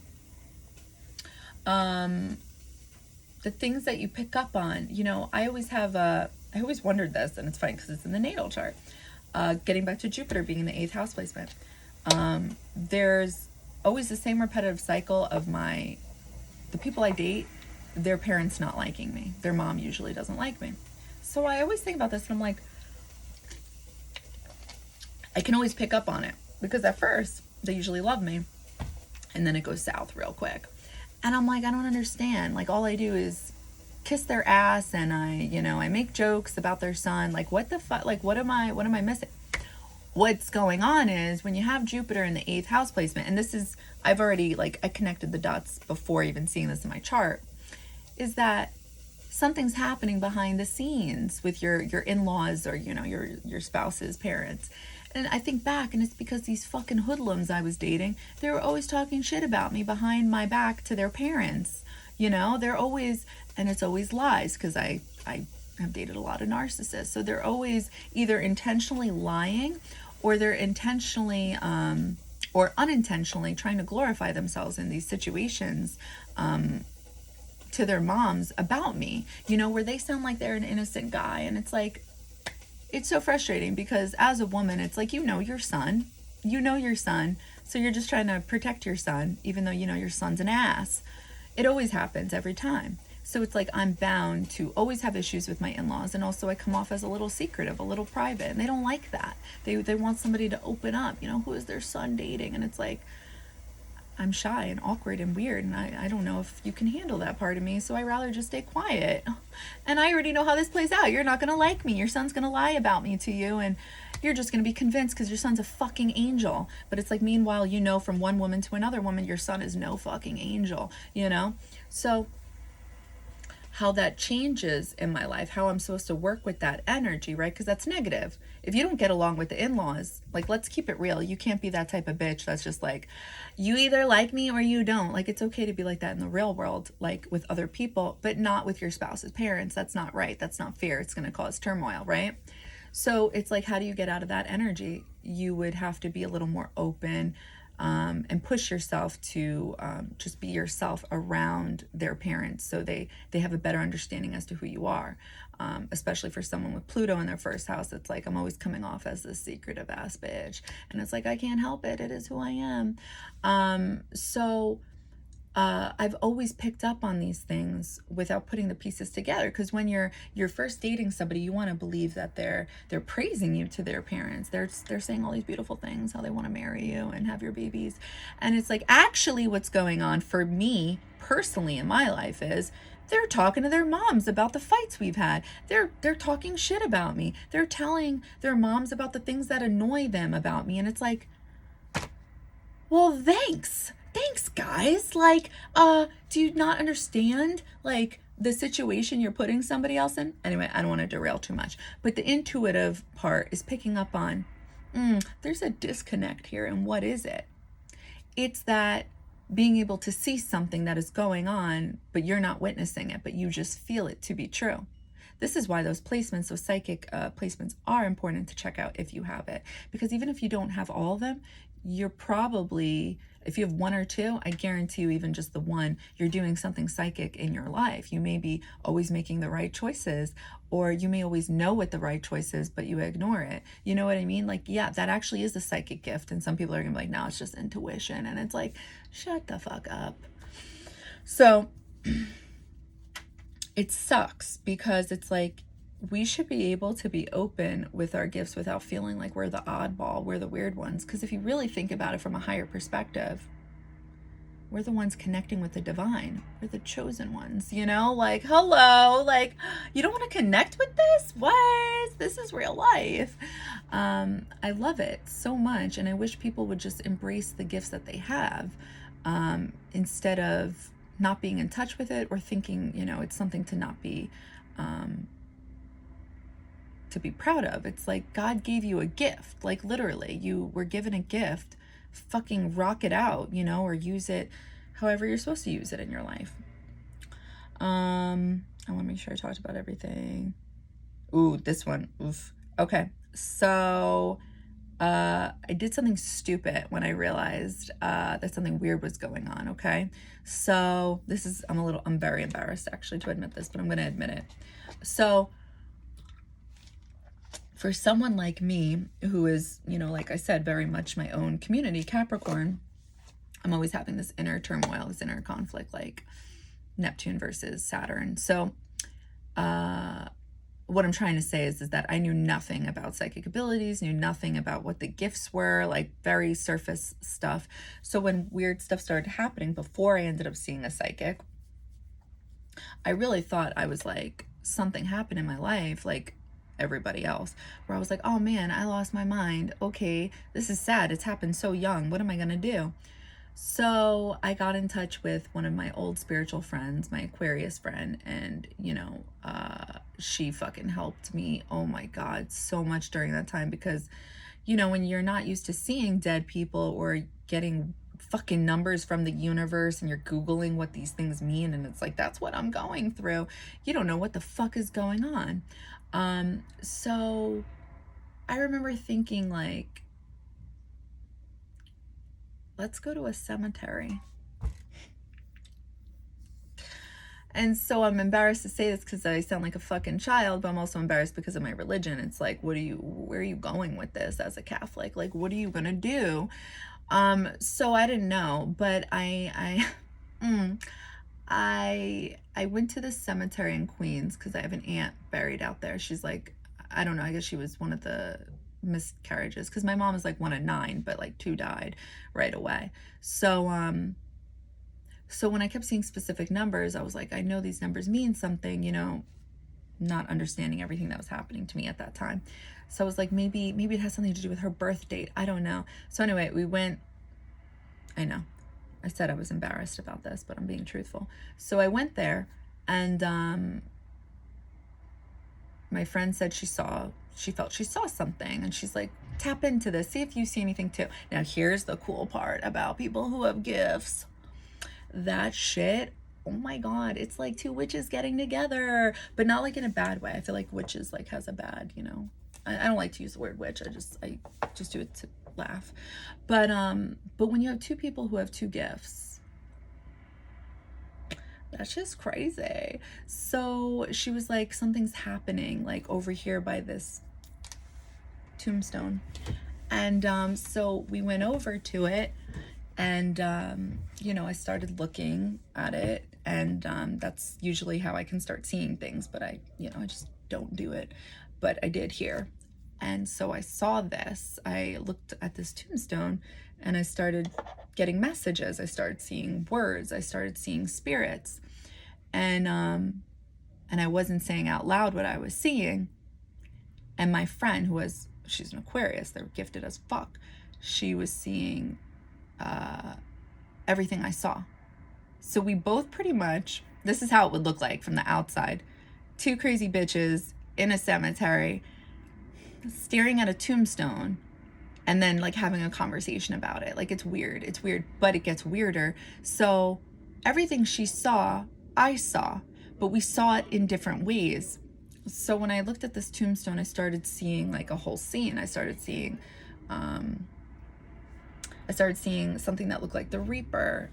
Speaker 1: The things that you pick up on, you know, I always wondered this, and it's funny because it's in the natal chart. Getting back to Jupiter being in the 8th house placement, there's always the same repetitive cycle of the people I date, their parents not liking me. Their mom usually doesn't like me. So I always think about this, and I'm like, I can always pick up on it, because at first they usually love me, and then it goes south real quick. And I'm like, I don't understand. Like, all I do is kiss their ass, and I make jokes about their son. Like, what the fuck? Like, what am I missing? What's going on is when you have Jupiter in the 8th house placement, and this is, I've already, like, I connected the dots before even seeing this in my chart, is that something's happening behind the scenes with your in-laws, or, you know, your spouse's parents. And I think back, and it's because these fucking hoodlums I was dating, they were always talking shit about me behind my back to their parents. You know, they're always, and it's always lies, because I have dated a lot of narcissists. So they're always either intentionally lying, or they're intentionally or unintentionally trying to glorify themselves in these situations to their moms about me, you know, where they sound like they're an innocent guy. And it's like, it's so frustrating, because as a woman, it's like, you know your son, so you're just trying to protect your son, even though you know your son's an ass. It always happens every time. So it's like I'm bound to always have issues with my in-laws, and also I come off as a little secretive, a little private, and they don't like that. They want somebody to open up, you know, who is their son dating, and it's like, I'm shy and awkward and weird, and I don't know if you can handle that part of me, so I rather just stay quiet. And I already know how this plays out. You're not going to like me. Your son's going to lie about me to you, and you're just going to be convinced because your son's a fucking angel. But it's like, meanwhile, you know, from one woman to another woman, your son is no fucking angel, you know? So how that changes in my life, how I'm supposed to work with that energy, right? Because that's negative. If you don't get along with the in-laws, like, let's keep it real. You can't be that type of bitch that's just like, you either like me or you don't. Like, it's okay to be like that in the real world, like with other people, but not with your spouse's parents. That's not right. That's not fair. It's going to cause turmoil, right? So it's like, how do you get out of that energy? You would have to be a little more open, and push yourself to just be yourself around their parents, so they have a better understanding as to who you are, especially for someone with Pluto in their first house. It's like, I'm always coming off as this secretive ass bitch, and it's like, I can't help it. It is who I am. So I've always picked up on these things without putting the pieces together, because when you're first dating somebody, you want to believe that they're praising you to their parents. They're saying all these beautiful things, how they want to marry you and have your babies. And it's like, actually what's going on for me personally in my life is they're talking to their moms about the fights we've had. They're talking shit about me. They're telling their moms about the things that annoy them about me. And it's like, well, thanks guys. Like, do you not understand, like, the situation you're putting somebody else in? Anyway, I don't want to derail too much, but the intuitive part is picking up on there's a disconnect here. And what is it? It's that being able to see something that is going on, but you're not witnessing it, but you just feel it to be true. This is why those placements, those psychic placements, are important to check out if you have it. Because even if you don't have all of them, you're probably, if you have one or two, I guarantee you, even just the one, you're doing something psychic in your life. You may be always making the right choices, or you may always know what the right choice is, but you ignore it. You know what I mean? Like, yeah, that actually is a psychic gift. And some people are gonna be like, no, it's just intuition. And it's like, shut the fuck up. So it sucks because it's like, we should be able to be open with our gifts without feeling like we're the oddball, we're the weird ones. Because if you really think about it from a higher perspective, we're the ones connecting with the divine. We're the chosen ones, you know? Like, hello, like, you don't want to connect with this? What? This is real life. I love it so much. And I wish people would just embrace the gifts that they have, instead of not being in touch with it or thinking, you know, it's something to not be, to be proud of. It's like God gave you a gift. Like, literally, you were given a gift. Fucking rock it out, you know, or use it however you're supposed to use it in your life. I want to make sure I talked about everything. Ooh, this one. Oof. Okay. So I did something stupid when I realized that something weird was going on. Okay. So this is, I'm very embarrassed actually to admit this, but I'm going to admit it. So for someone like me, who is, you know, like I said, very much my own community, Capricorn, I'm always having this inner turmoil, this inner conflict, like Neptune versus Saturn. So what I'm trying to say is that I knew nothing about psychic abilities, knew nothing about what the gifts were, like very surface stuff. So when weird stuff started happening before I ended up seeing a psychic, I really thought I was like, something happened in my life, like everybody else, where I was like, oh man, I lost my mind. Okay, this is sad. It's happened so young. What am I going to do? So I got in touch with one of my old spiritual friends, my Aquarius friend, and, you know, she fucking helped me, oh my God, so much during that time. Because, you know, when you're not used to seeing dead people or getting fucking numbers from the universe and you're Googling what these things mean, and it's like, that's what I'm going through, you don't know what the fuck is going on. So I remember thinking, like, let's go to a cemetery. And so I'm embarrassed to say this because I sound like a fucking child, but I'm also embarrassed because of my religion. It's like, where are you going with this as a Catholic? Like, what are you gonna do? So I didn't know, but I went to the cemetery in Queens because I have an aunt buried out there. She's like, I don't know, I guess she was one of the miscarriages, because my mom is like 1 of 9, but like 2 died right away. So so when I kept seeing specific numbers, I was like, I know these numbers mean something, you know, not understanding everything that was happening to me at that time. So I was like, maybe it has something to do with her birth date. I don't know. So anyway, we went. I know I said I was embarrassed about this, but I'm being truthful. So I went there, and my friend said she felt she saw something, and she's like, tap into this, see if you see anything too. Now here's the cool part about people who have gifts. That shit, oh my God, it's like 2 witches getting together, but not like in a bad way. I feel like witches like has a bad, you know, I don't like to use the word witch. I just do it to laugh. But when you have 2 people who have 2 gifts, that's just crazy. So she was like, something's happening like over here by this tombstone. And so we went over to it, and you know, I started looking at it, and that's usually how I can start seeing things, but I just don't do it. But I did here. And so I saw this. I looked at this tombstone, and I started getting messages. I started seeing words. I started seeing spirits. And I wasn't saying out loud what I was seeing. And my friend, she's an Aquarius, they're gifted as fuck, she was seeing everything I saw. So we both pretty much, this is how it would look like from the outside. 2 crazy bitches in a cemetery staring at a tombstone, and then like having a conversation about it. Like, it's weird, but it gets weirder. So everything she saw, I saw, but we saw it in different ways. So when I looked at this tombstone, I started seeing like a whole scene. I started seeing something that looked like the Reaper,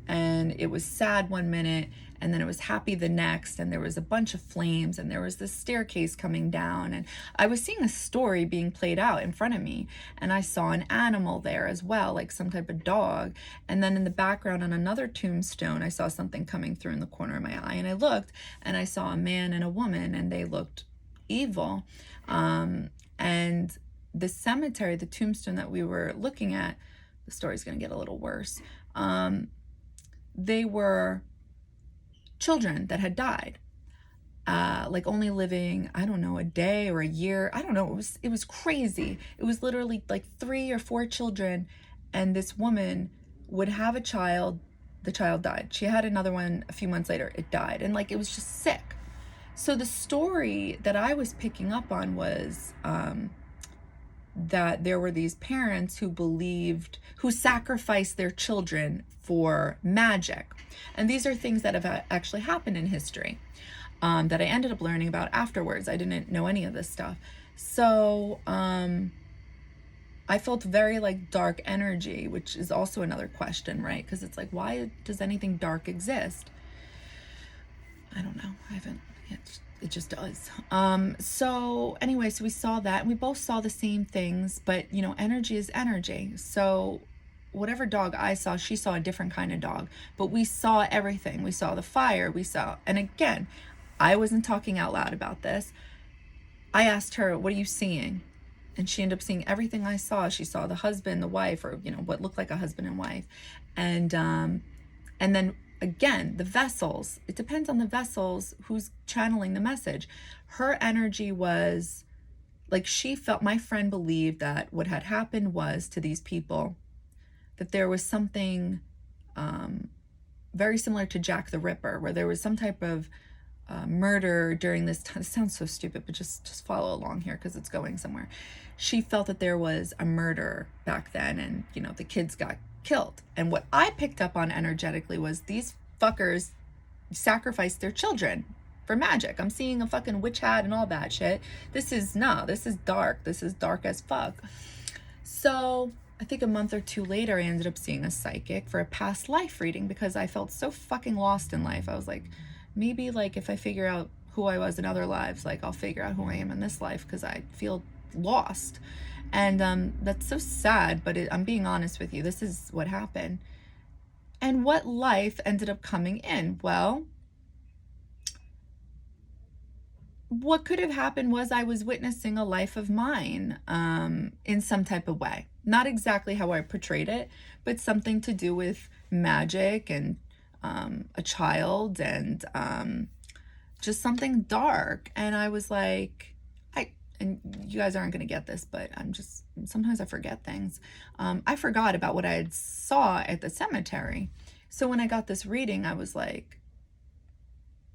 Speaker 1: and it was sad one minute, and then it was happy the next, and there was a bunch of flames, and there was this staircase coming down, and I was seeing a story being played out in front of me, and I saw an animal there as well, like some type of dog. And then in the background on another tombstone, I saw something coming through in the corner of my eye, and I looked, and I saw a man and a woman, and they looked evil. And the cemetery, the tombstone that we were looking at, the story's going to get a little worse. They were children that had died, like only living, I don't know, a day or a year. I don't know. It was crazy. It was literally like 3 or 4 children, and this woman would have a child. The child died. She had another one a few months later. It died. And like, it was just sick. So the story that I was picking up on was that there were these parents who sacrificed their children for magic. And these are things that have actually happened in history, that I ended up learning about afterwards. I didn't know any of this stuff. So I felt very like dark energy, which is also another question, right? Because it's like, why does anything dark exist? I don't know. It just does. So anyway, so we saw that, and we both saw the same things, but you know, energy is energy. So whatever dog I saw, she saw a different kind of dog, but we saw everything. We saw the fire, and again, I wasn't talking out loud about this. I asked her, what are you seeing? And she ended up seeing everything I saw. She saw the husband, the wife, or, you know, what looked like a husband and wife. And then again, the vessels, it depends on the vessels who's channeling the message. Her energy was like, she felt, my friend believed that what had happened was to these people, that there was something very similar to Jack the Ripper, where there was some type of murder during this time. It sounds so stupid, but just follow along here because it's going somewhere. She felt that there was a murder back then, and you know, the kids got killed. And what I picked up on energetically was these fuckers sacrificed their children for magic. I'm seeing a fucking witch hat and all that shit. This is dark. This is dark as fuck. So I think a month or 2 later, I ended up seeing a psychic for a past life reading because I felt so fucking lost in life. I was like, maybe like if I figure out who I was in other lives, like I'll figure out who I am in this life, because I feel lost. And that's so sad, but I'm being honest with you. This is what happened. And what life ended up coming in? Well, what could have happened was I was witnessing a life of mine in some type of way. Not exactly how I portrayed it, but something to do with magic and a child and just something dark. And I was like, and you guys aren't going to get this, but sometimes I forget things. I forgot about what I had saw at the cemetery. So when I got this reading, I was like,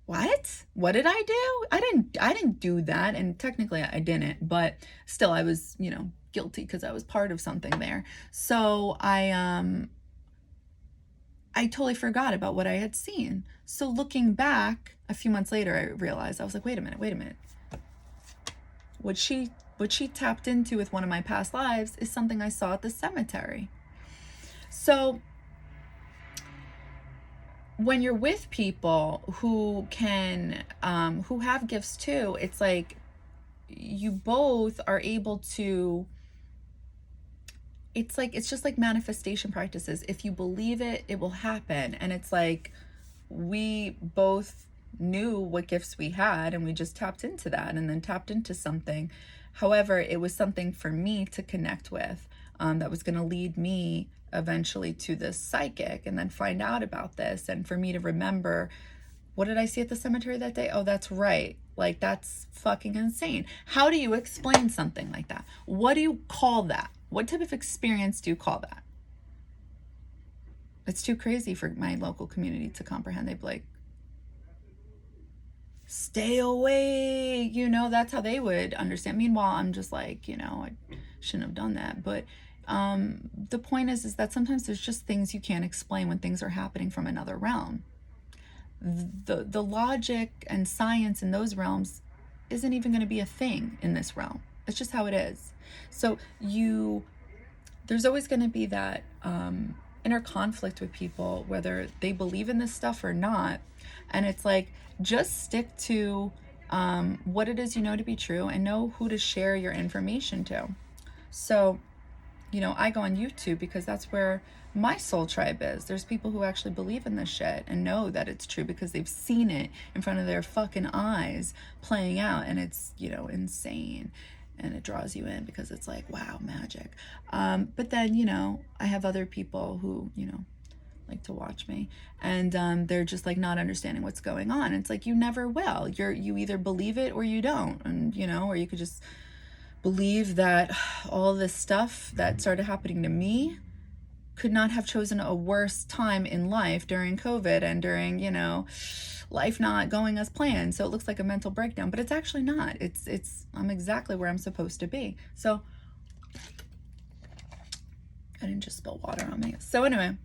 Speaker 1: what did I do? I didn't do that. And technically I didn't, but still I was, you know, guilty because I was part of something there. So I totally forgot about what I had seen. So looking back a few months later, I realized, I was like, wait a minute. What she tapped into with one of my past lives is something I saw at the cemetery. So when you're with people who have gifts too, it's like you both are able to, it's just like manifestation practices. If you believe it, it will happen. And it's like, we both knew what gifts we had, and we just tapped into that and then tapped into something. However, it was something for me to connect with, that was going to lead me eventually to this psychic and then find out about this. And for me to remember, what did I see at the cemetery that day? Oh, that's right. Like, that's fucking insane. How do you explain something like that? What do you call that? What type of experience do you call that? It's too crazy for my local community to comprehend. They'd be like, stay away, you know, that's how they would understand. Meanwhile, I'm just like, you know, I shouldn't have done that. But the point is that sometimes there's just things you can't explain when things are happening from another realm. The logic and science in those realms isn't even going to be a thing in this realm. It's just how it is. So there's always going to be that inner conflict with people, whether they believe in this stuff or not. And it's like, just stick to what it is you know to be true, and know who to share your information to. So, you know, I go on YouTube because that's where my soul tribe is. There's people who actually believe in this shit and know that it's true because they've seen it in front of their fucking eyes playing out, and it's, you know, insane. And it draws you in because it's like, wow, magic. But then, you know, I have other people who, you know, like to watch me, and they're just like not understanding what's going on. It's like, you never will. You either believe it or you don't. And, you know, or you could just believe that all this stuff that started happening to me could not have chosen a worse time in life during COVID and during, you know, life not going as planned. So it looks like a mental breakdown, but it's actually not. I'm exactly where I'm supposed to be. So I didn't just spill water on me. So anyway,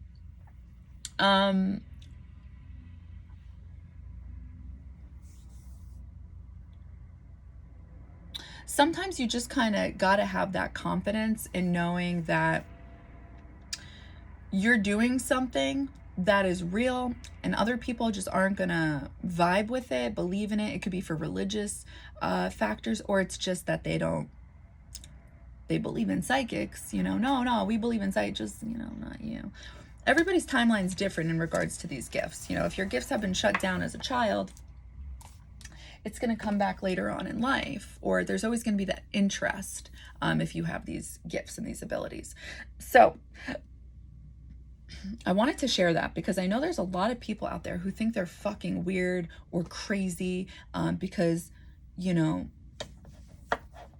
Speaker 1: sometimes you just kind of got to have that confidence in knowing that you're doing something that is real, and other people just aren't gonna vibe with it, believe in it. It could be for religious factors, or it's just that they believe in psychics, you know. No, we believe in psychics, just, you know, not you. Everybody's timeline's different in regards to these gifts. You know, if your gifts have been shut down as a child, it's going to come back later on in life, or there's always going to be that interest if you have these gifts and these abilities. So I wanted to share that because I know there's a lot of people out there who think they're fucking weird or crazy because, you know,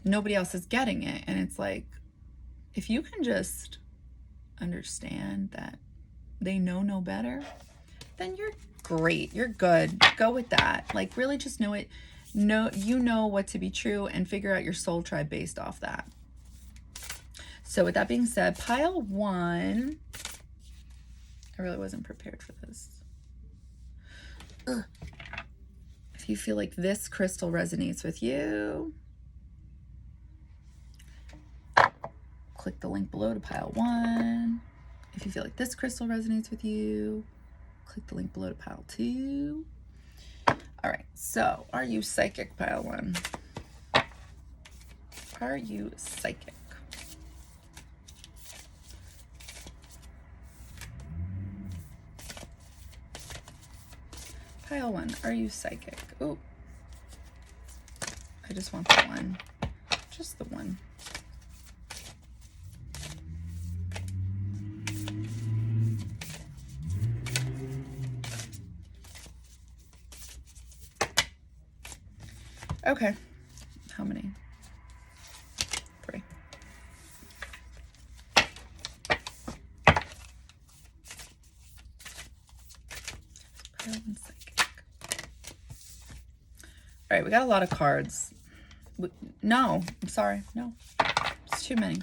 Speaker 1: nobody else is getting it. And it's like, if you can just understand that they know no better, then you're great. You're good. Go with that. Like, really just know it. You know what to be true, and figure out your soul tribe based off that. So with that being said, pile 1. I really wasn't prepared for this. Ugh. If you feel like this crystal resonates with you, click the link below to pile 1. If you feel like this crystal resonates with you, click the link below to pile 2. All right, so are you psychic, pile 1? Are you psychic? Pile 1, are you psychic? Oh, I just want the one. Just the one. Okay, how many? 3. Pile 1 psychic. All right, we got a lot of cards. No, I'm sorry. No, it's too many.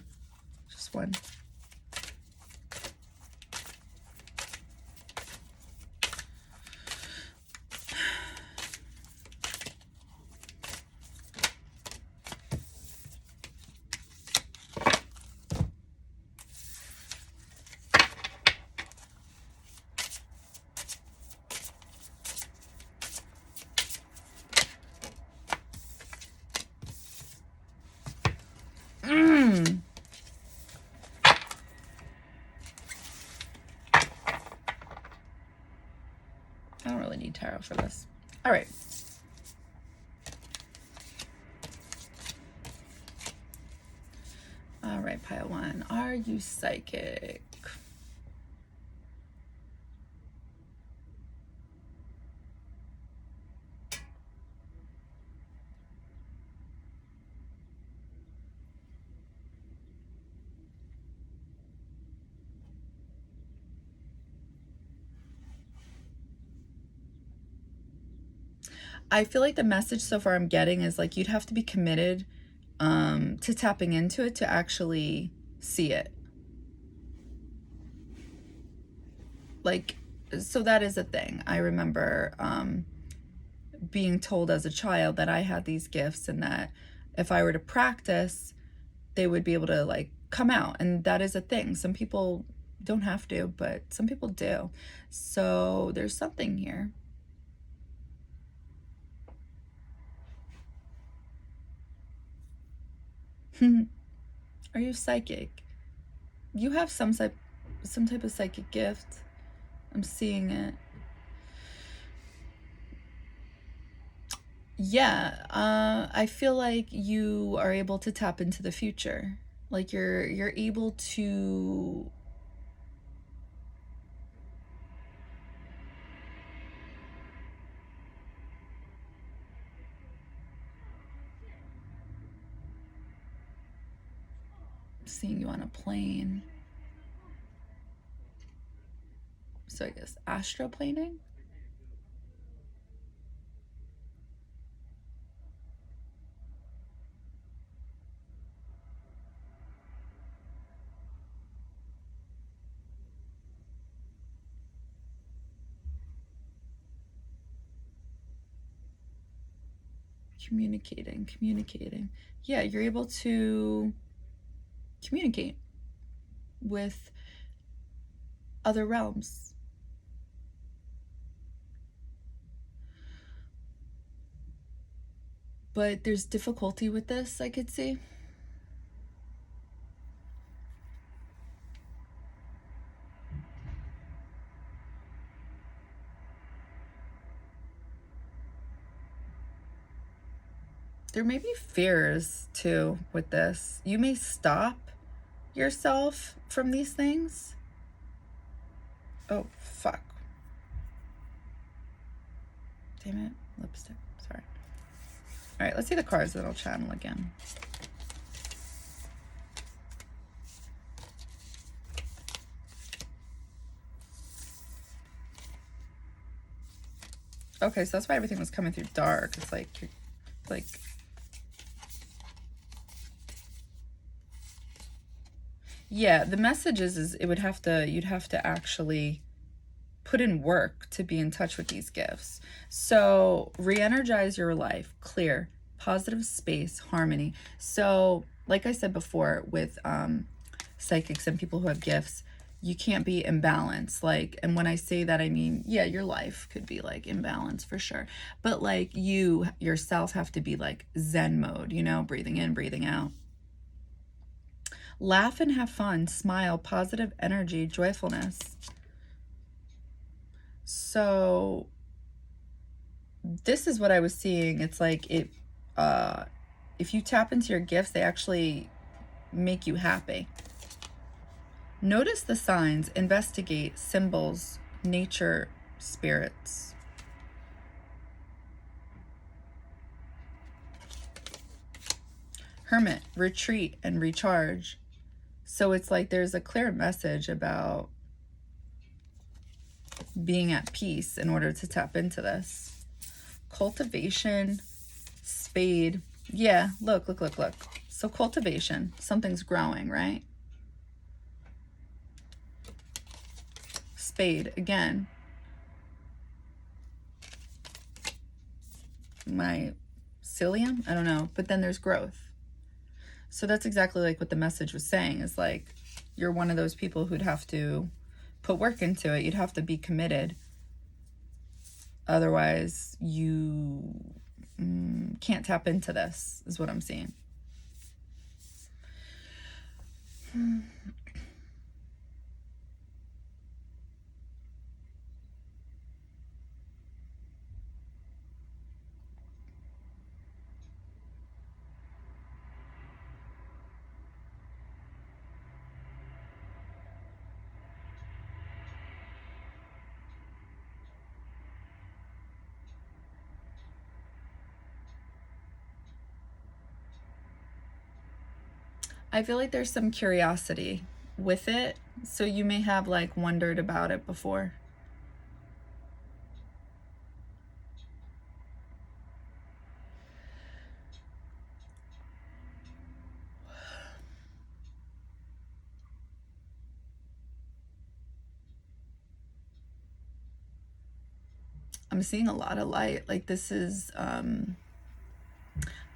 Speaker 1: Just one. I don't really need tarot for this. All right. All right, pile 1. Are you psychic? I feel like the message so far I'm getting is like you'd have to be committed to tapping into it to actually see it. Like, so that is a thing. I remember being told as a child that I had these gifts and that if I were to practice, they would be able to like come out. And that is a thing. Some people don't have to, but some people do. So there's something here. Are you psychic? You have some type of psychic gift. I'm seeing it. Yeah, I feel like you are able to tap into the future. Like you're able to seeing you on a plane. So I guess astroplaning? Communicating. Yeah, you're able to communicate with other realms. But there's difficulty with this, I could see. There may be fears too with this. You may stop yourself from these things. Oh, fuck. Damn it. Lipstick. Sorry. All right, let's see the cards that I'll channel again. Okay, so that's why everything was coming through dark. It's like, yeah, the message is it would have to, you'd have to actually put in work to be in touch with these gifts. So re-energize your life, clear, positive space, harmony. So like I said before with psychics and people who have gifts, you can't be imbalanced. Like, and when I say that, I mean, yeah, your life could be like imbalanced for sure. But like you yourself have to be like Zen mode, you know, breathing in, breathing out. Laugh and have fun, smile, positive energy, joyfulness. So this is what I was seeing. It's like if you tap into your gifts, they actually make you happy. Notice the signs, investigate symbols, nature, spirits. Hermit, retreat and recharge. So it's like there's a clear message about being at peace in order to tap into this. Cultivation, spade. Yeah, look. So cultivation, something's growing, right? Spade, again. My psyllium? I don't know. But then there's growth. So that's exactly like what the message was saying, is like you're one of those people who'd have to put work into it. You'd have to be committed. Otherwise, you can't tap into this, is what I'm seeing. I feel like there's some curiosity with it. So you may have like wondered about it before. I'm seeing a lot of light. Like this is, I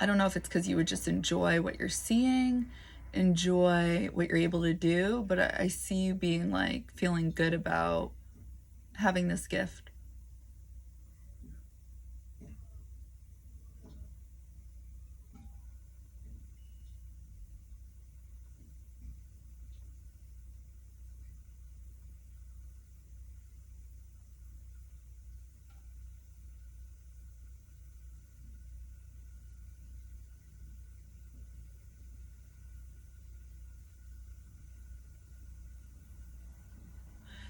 Speaker 1: don't know if it's because you would just enjoy what you're seeing, enjoy what you're able to do, but I see you being like feeling good about having this gift.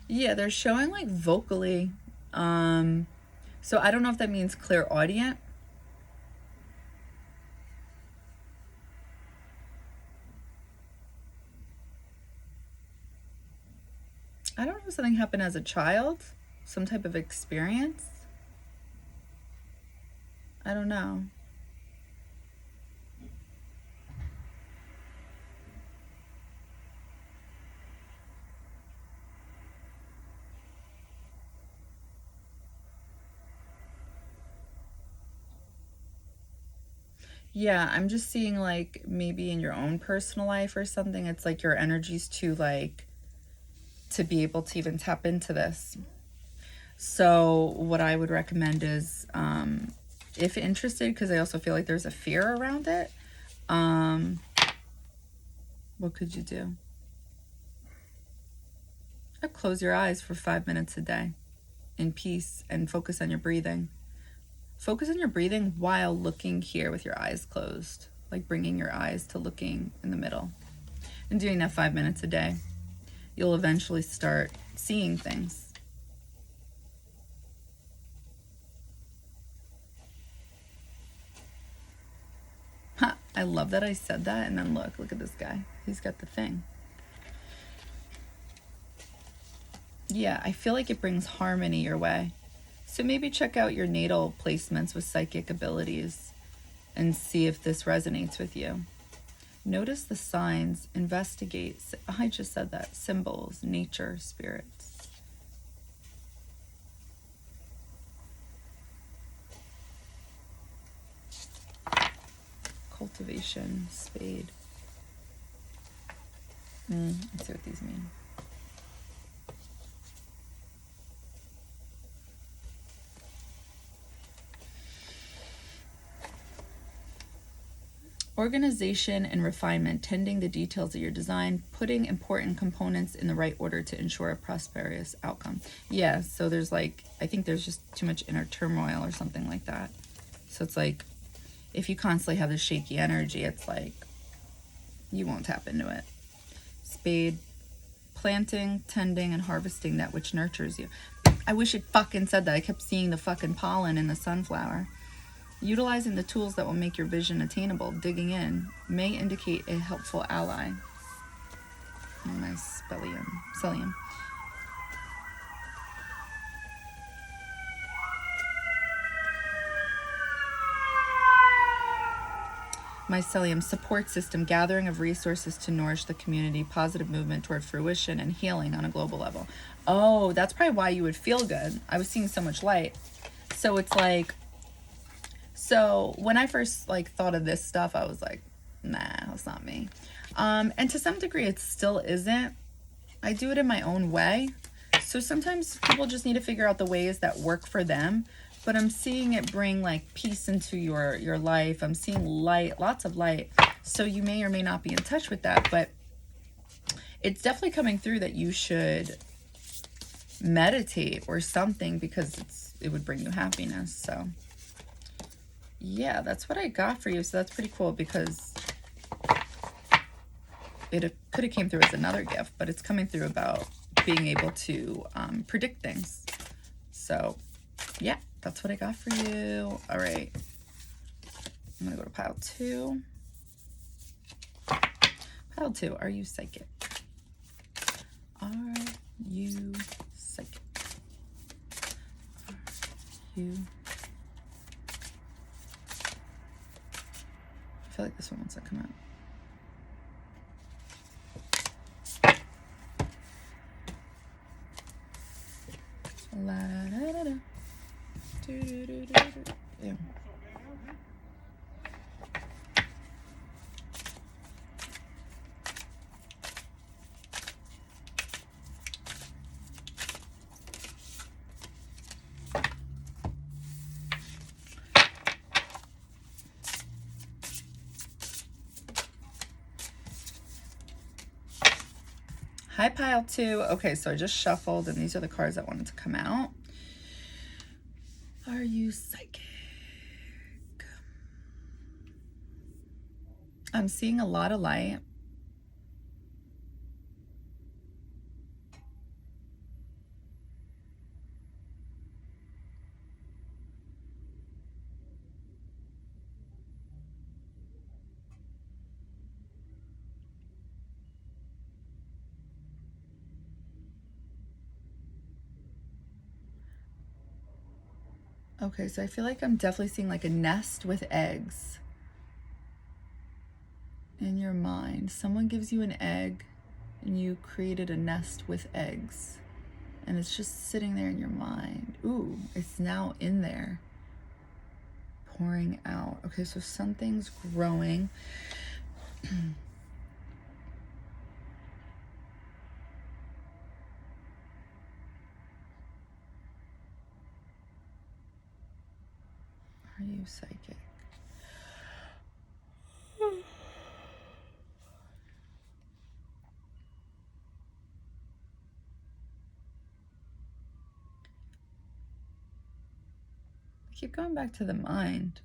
Speaker 1: Yeah, they're showing like vocally. So I don't know if that means clairaudient. I don't know if something happened as a child, some type of experience. I don't know. Yeah, I'm just seeing like maybe in your own personal life or something, it's like your energy's too like to be able to even tap into this. So what I would recommend is, if interested, because I also feel like there's a fear around it, what could you do? Close your eyes for 5 minutes a day in peace and focus on your breathing. Focus on your breathing while looking here with your eyes closed, like bringing your eyes to looking in the middle. And doing that 5 minutes a day, you'll eventually start seeing things. Ha, I love that I said that, and then look at this guy. He's got the thing. Yeah, I feel like it brings harmony your way. So maybe check out your natal placements with psychic abilities and see if this resonates with you. Notice the signs, investigate. I just said that. Symbols, nature, spirits. Cultivation, spade. Let's see what these mean. Organization and refinement, tending the details of your design, putting important components in the right order to ensure a prosperous outcome. Yeah, so there's like, I think there's just too much inner turmoil or something like that. So it's like, if you constantly have this shaky energy, it's like, you won't tap into it. Spade, planting, tending, and harvesting that which nurtures you. I wish it fucking said that. I kept seeing the fucking pollen in the sunflower. Utilizing the tools that will make your vision attainable, digging in, may indicate a helpful ally. Oh, my stellium. Mycelium, support system, gathering of resources to nourish the community, positive movement toward fruition and healing on a global level. Oh, that's probably why you would feel good. I was seeing so much light. So it's like, so when I first like thought of this stuff, I was like, nah, that's not me. And to some degree, it still isn't. I do it in my own way. So sometimes people just need to figure out the ways that work for them. But I'm seeing it bring like peace into your life. I'm seeing light, lots of light. So you may or may not be in touch with that, but it's definitely coming through that you should meditate or something, because it would bring you happiness. So yeah, that's what I got for you. So that's pretty cool, because it could have came through as another gift, but it's coming through about being able to predict things. So yeah, that's what I got for you. All right, I'm gonna go to pile 2. Pile 2, are you psychic? Are you psychic? Are you? I feel like this one wants to come out. La, da, da, da. Yeah. Hi, pile 2. Okay, so I just shuffled, and these are the cards that wanted to come out. Are you psychic? I'm seeing a lot of light. Okay, so I feel like I'm definitely seeing like a nest with eggs in your mind. Someone gives you an egg and you created a nest with eggs, and it's just sitting there in your mind. Ooh, it's now in there, pouring out. Okay, so something's growing. Are you psychic? I keep going back to the mind.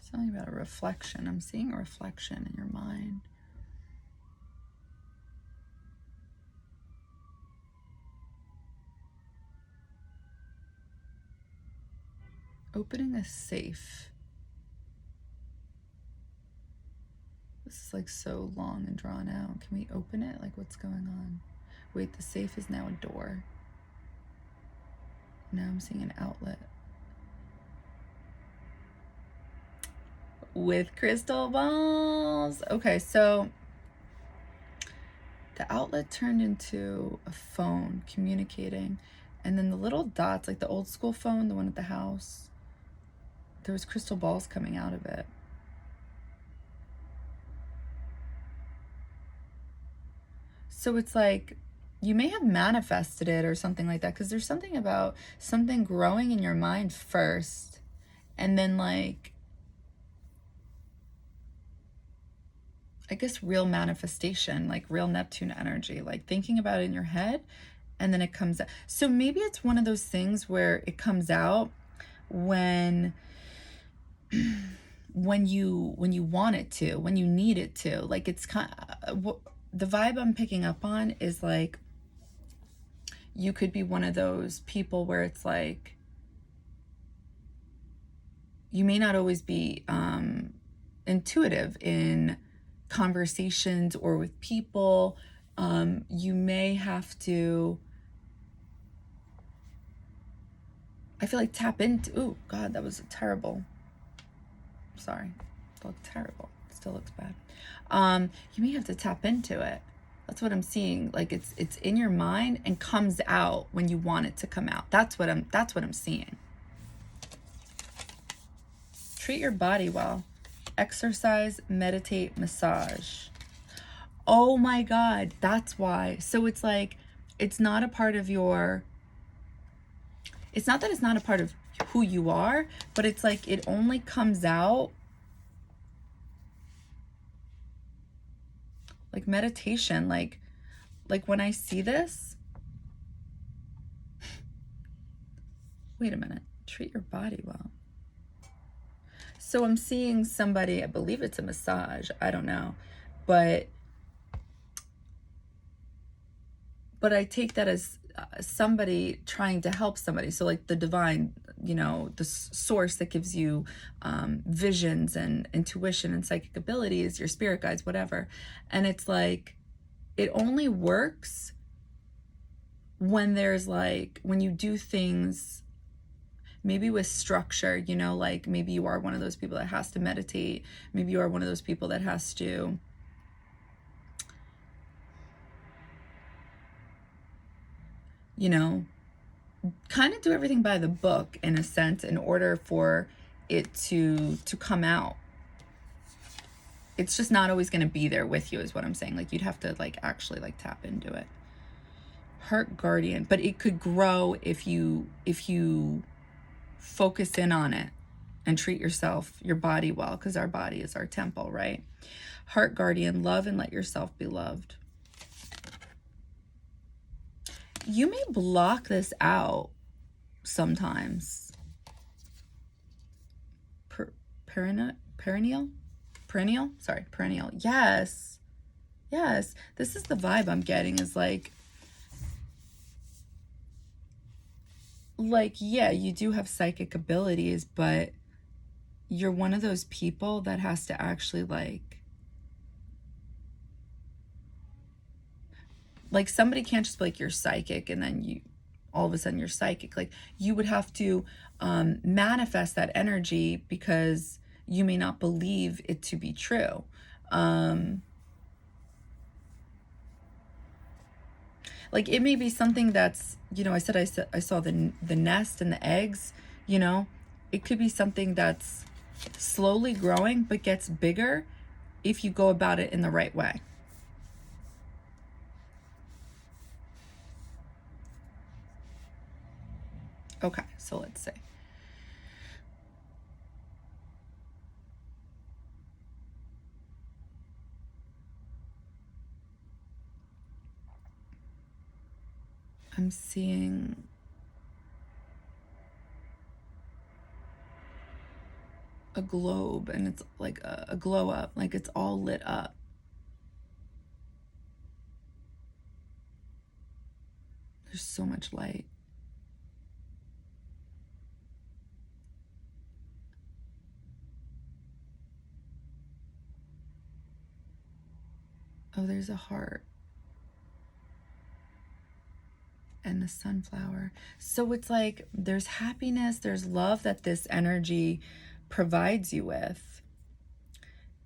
Speaker 1: Something about a reflection. I'm seeing a reflection in your mind. Opening a safe. This is like so long and drawn out. Can we open it? Like, what's going on? Wait, the safe is now a door. Now I'm seeing an outlet. With crystal balls. Okay, so the outlet turned into a phone communicating, and then the little dots, like the old school phone, the one at the house, there was crystal balls coming out of it. So it's like you may have manifested it or something like that, because there's something about something growing in your mind first, and then like, I guess, real manifestation, like real Neptune energy, like thinking about it in your head, and then it comes out. So maybe it's one of those things where it comes out when you want it to, when you need it to. Like, it's kind of, the vibe I'm picking up on is like, you could be one of those people where it's like, you may not always be intuitive in conversations or with people. You may have to, I feel like, tap into, oh God, that was terrible. Sorry, it looked terrible. It still looks bad. You may have to tap into it. That's what I'm seeing. Like, it's in your mind and comes out when you want it to come out. That's what I'm seeing. Treat your body well. Exercise, meditate, massage. Oh my God, that's why. So it's like, it's not a part of your, it's not that it's not a part of who you are, but it's like it only comes out like meditation. Like when I see this, wait a minute, treat your body well. So I'm seeing somebody, I believe it's a massage, I don't know, but I take that as somebody trying to help somebody. So like the divine, the source that gives you visions and intuition and psychic abilities, your spirit guides, whatever. And it's like, it only works when there's like, when you do things, maybe with structure, you know, like maybe you are one of those people that has to meditate. Maybe you are one of those people that has to, you know, kind of do everything by the book in a sense in order for it to come out. It's just not always going to be there with you is what I'm saying. Like you'd have to like actually like tap into it. Heart guardian, but it could grow if you focus in on it and treat yourself, your body well, because our body is our temple, right? Heart guardian, love and let yourself be loved. You may block this out sometimes. Perennial? Sorry, perennial. Yes. Yes. This is the vibe I'm getting, is like, yeah, you do have psychic abilities, but you're one of those people that has to actually like somebody can't just be like, you're psychic, and then you all of a sudden you're psychic. Like you would have to manifest that energy because you may not believe it to be true. Like it may be something that's, you know, I saw the nest and the eggs, you know, it could be something that's slowly growing but gets bigger if you go about it in the right way. Okay, so let's see. I'm seeing a globe, and it's like a glow up, like it's all lit up. There's so much light. Oh, there's a heart. And the sunflower. So it's like there's happiness, there's love that this energy provides you with.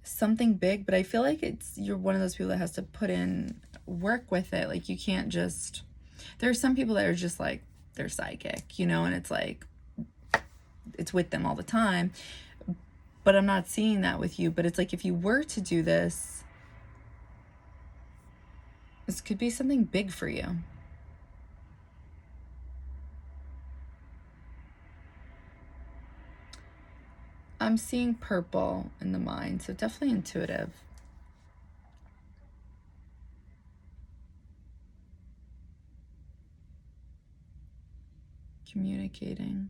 Speaker 1: Something big, but I feel like you're one of those people that has to put in work with it. Like you can't just, there are some people that are just like, they're psychic, you know, and it's like, it's with them all the time. But I'm not seeing that with you. But it's like, if you were to do this, this could be something big for you. I'm seeing purple in the mind, so definitely intuitive. Communicating.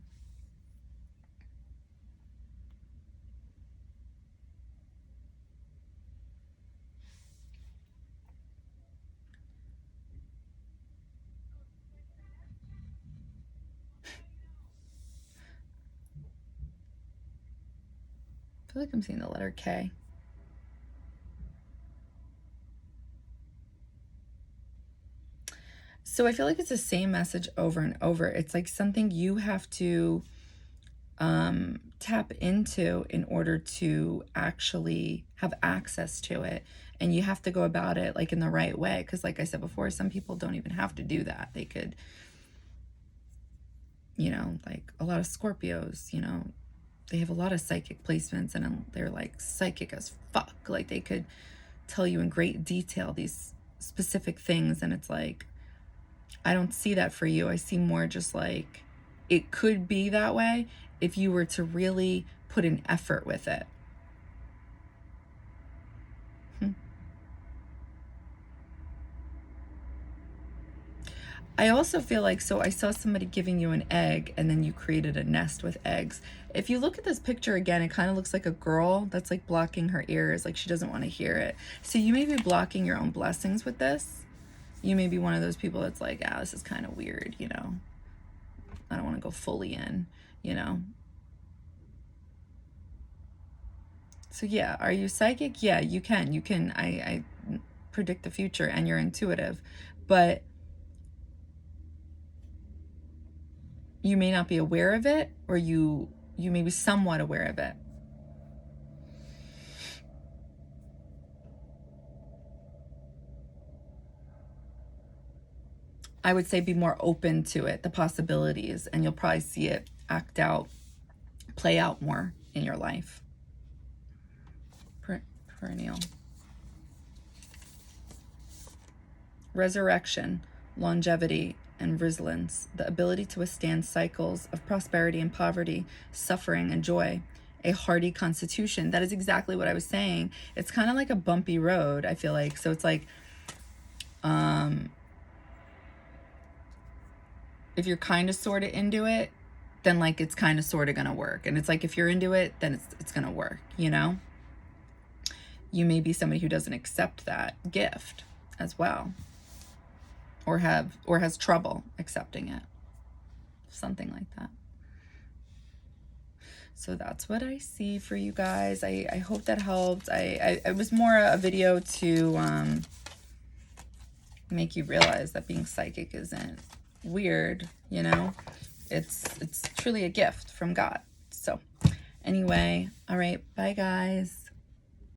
Speaker 1: I feel like I'm seeing the letter K. So I feel like it's the same message over and over. It's like something you have to tap into in order to actually have access to it. And you have to go about it like in the right way. Because like I said before, some people don't even have to do that. They could, you know, like a lot of Scorpios, you know, they have a lot of psychic placements and they're like psychic as fuck. Like they could tell you in great detail these specific things, and it's like, I don't see that for you. I see more just like it could be that way if you were to really put an effort with it. I also feel like, so I saw somebody giving you an egg and then you created a nest with eggs. If you look at this picture again, it kind of looks like a girl that's like blocking her ears, like she doesn't want to hear it. So you may be blocking your own blessings with this. You may be one of those people that's like, ah, this is kind of weird, you know. I don't want to go fully in, you know. So yeah, are you psychic? Yeah, you can. You can, I predict the future and you're intuitive. But you may not be aware of it, or you may be somewhat aware of it. I would say be more open to it, the possibilities, and you'll probably see it act out, play out more in your life. Perennial. Resurrection, longevity, and resilience, the ability to withstand cycles of prosperity and poverty, suffering and joy, a hardy constitution. That is exactly what I was saying. It's kind of like a bumpy road, I feel like. So it's like, if you're kind of sort of into it, then like it's kind of sort of gonna work. And it's like, if you're into it, then it's gonna work, you know? You may be somebody who doesn't accept that gift as well, or has trouble accepting it, something like that. So that's what I see for you guys. I hope that helped. It was more a video to make you realize that being psychic isn't weird, you know? It's truly a gift from God. So anyway, all right, bye guys.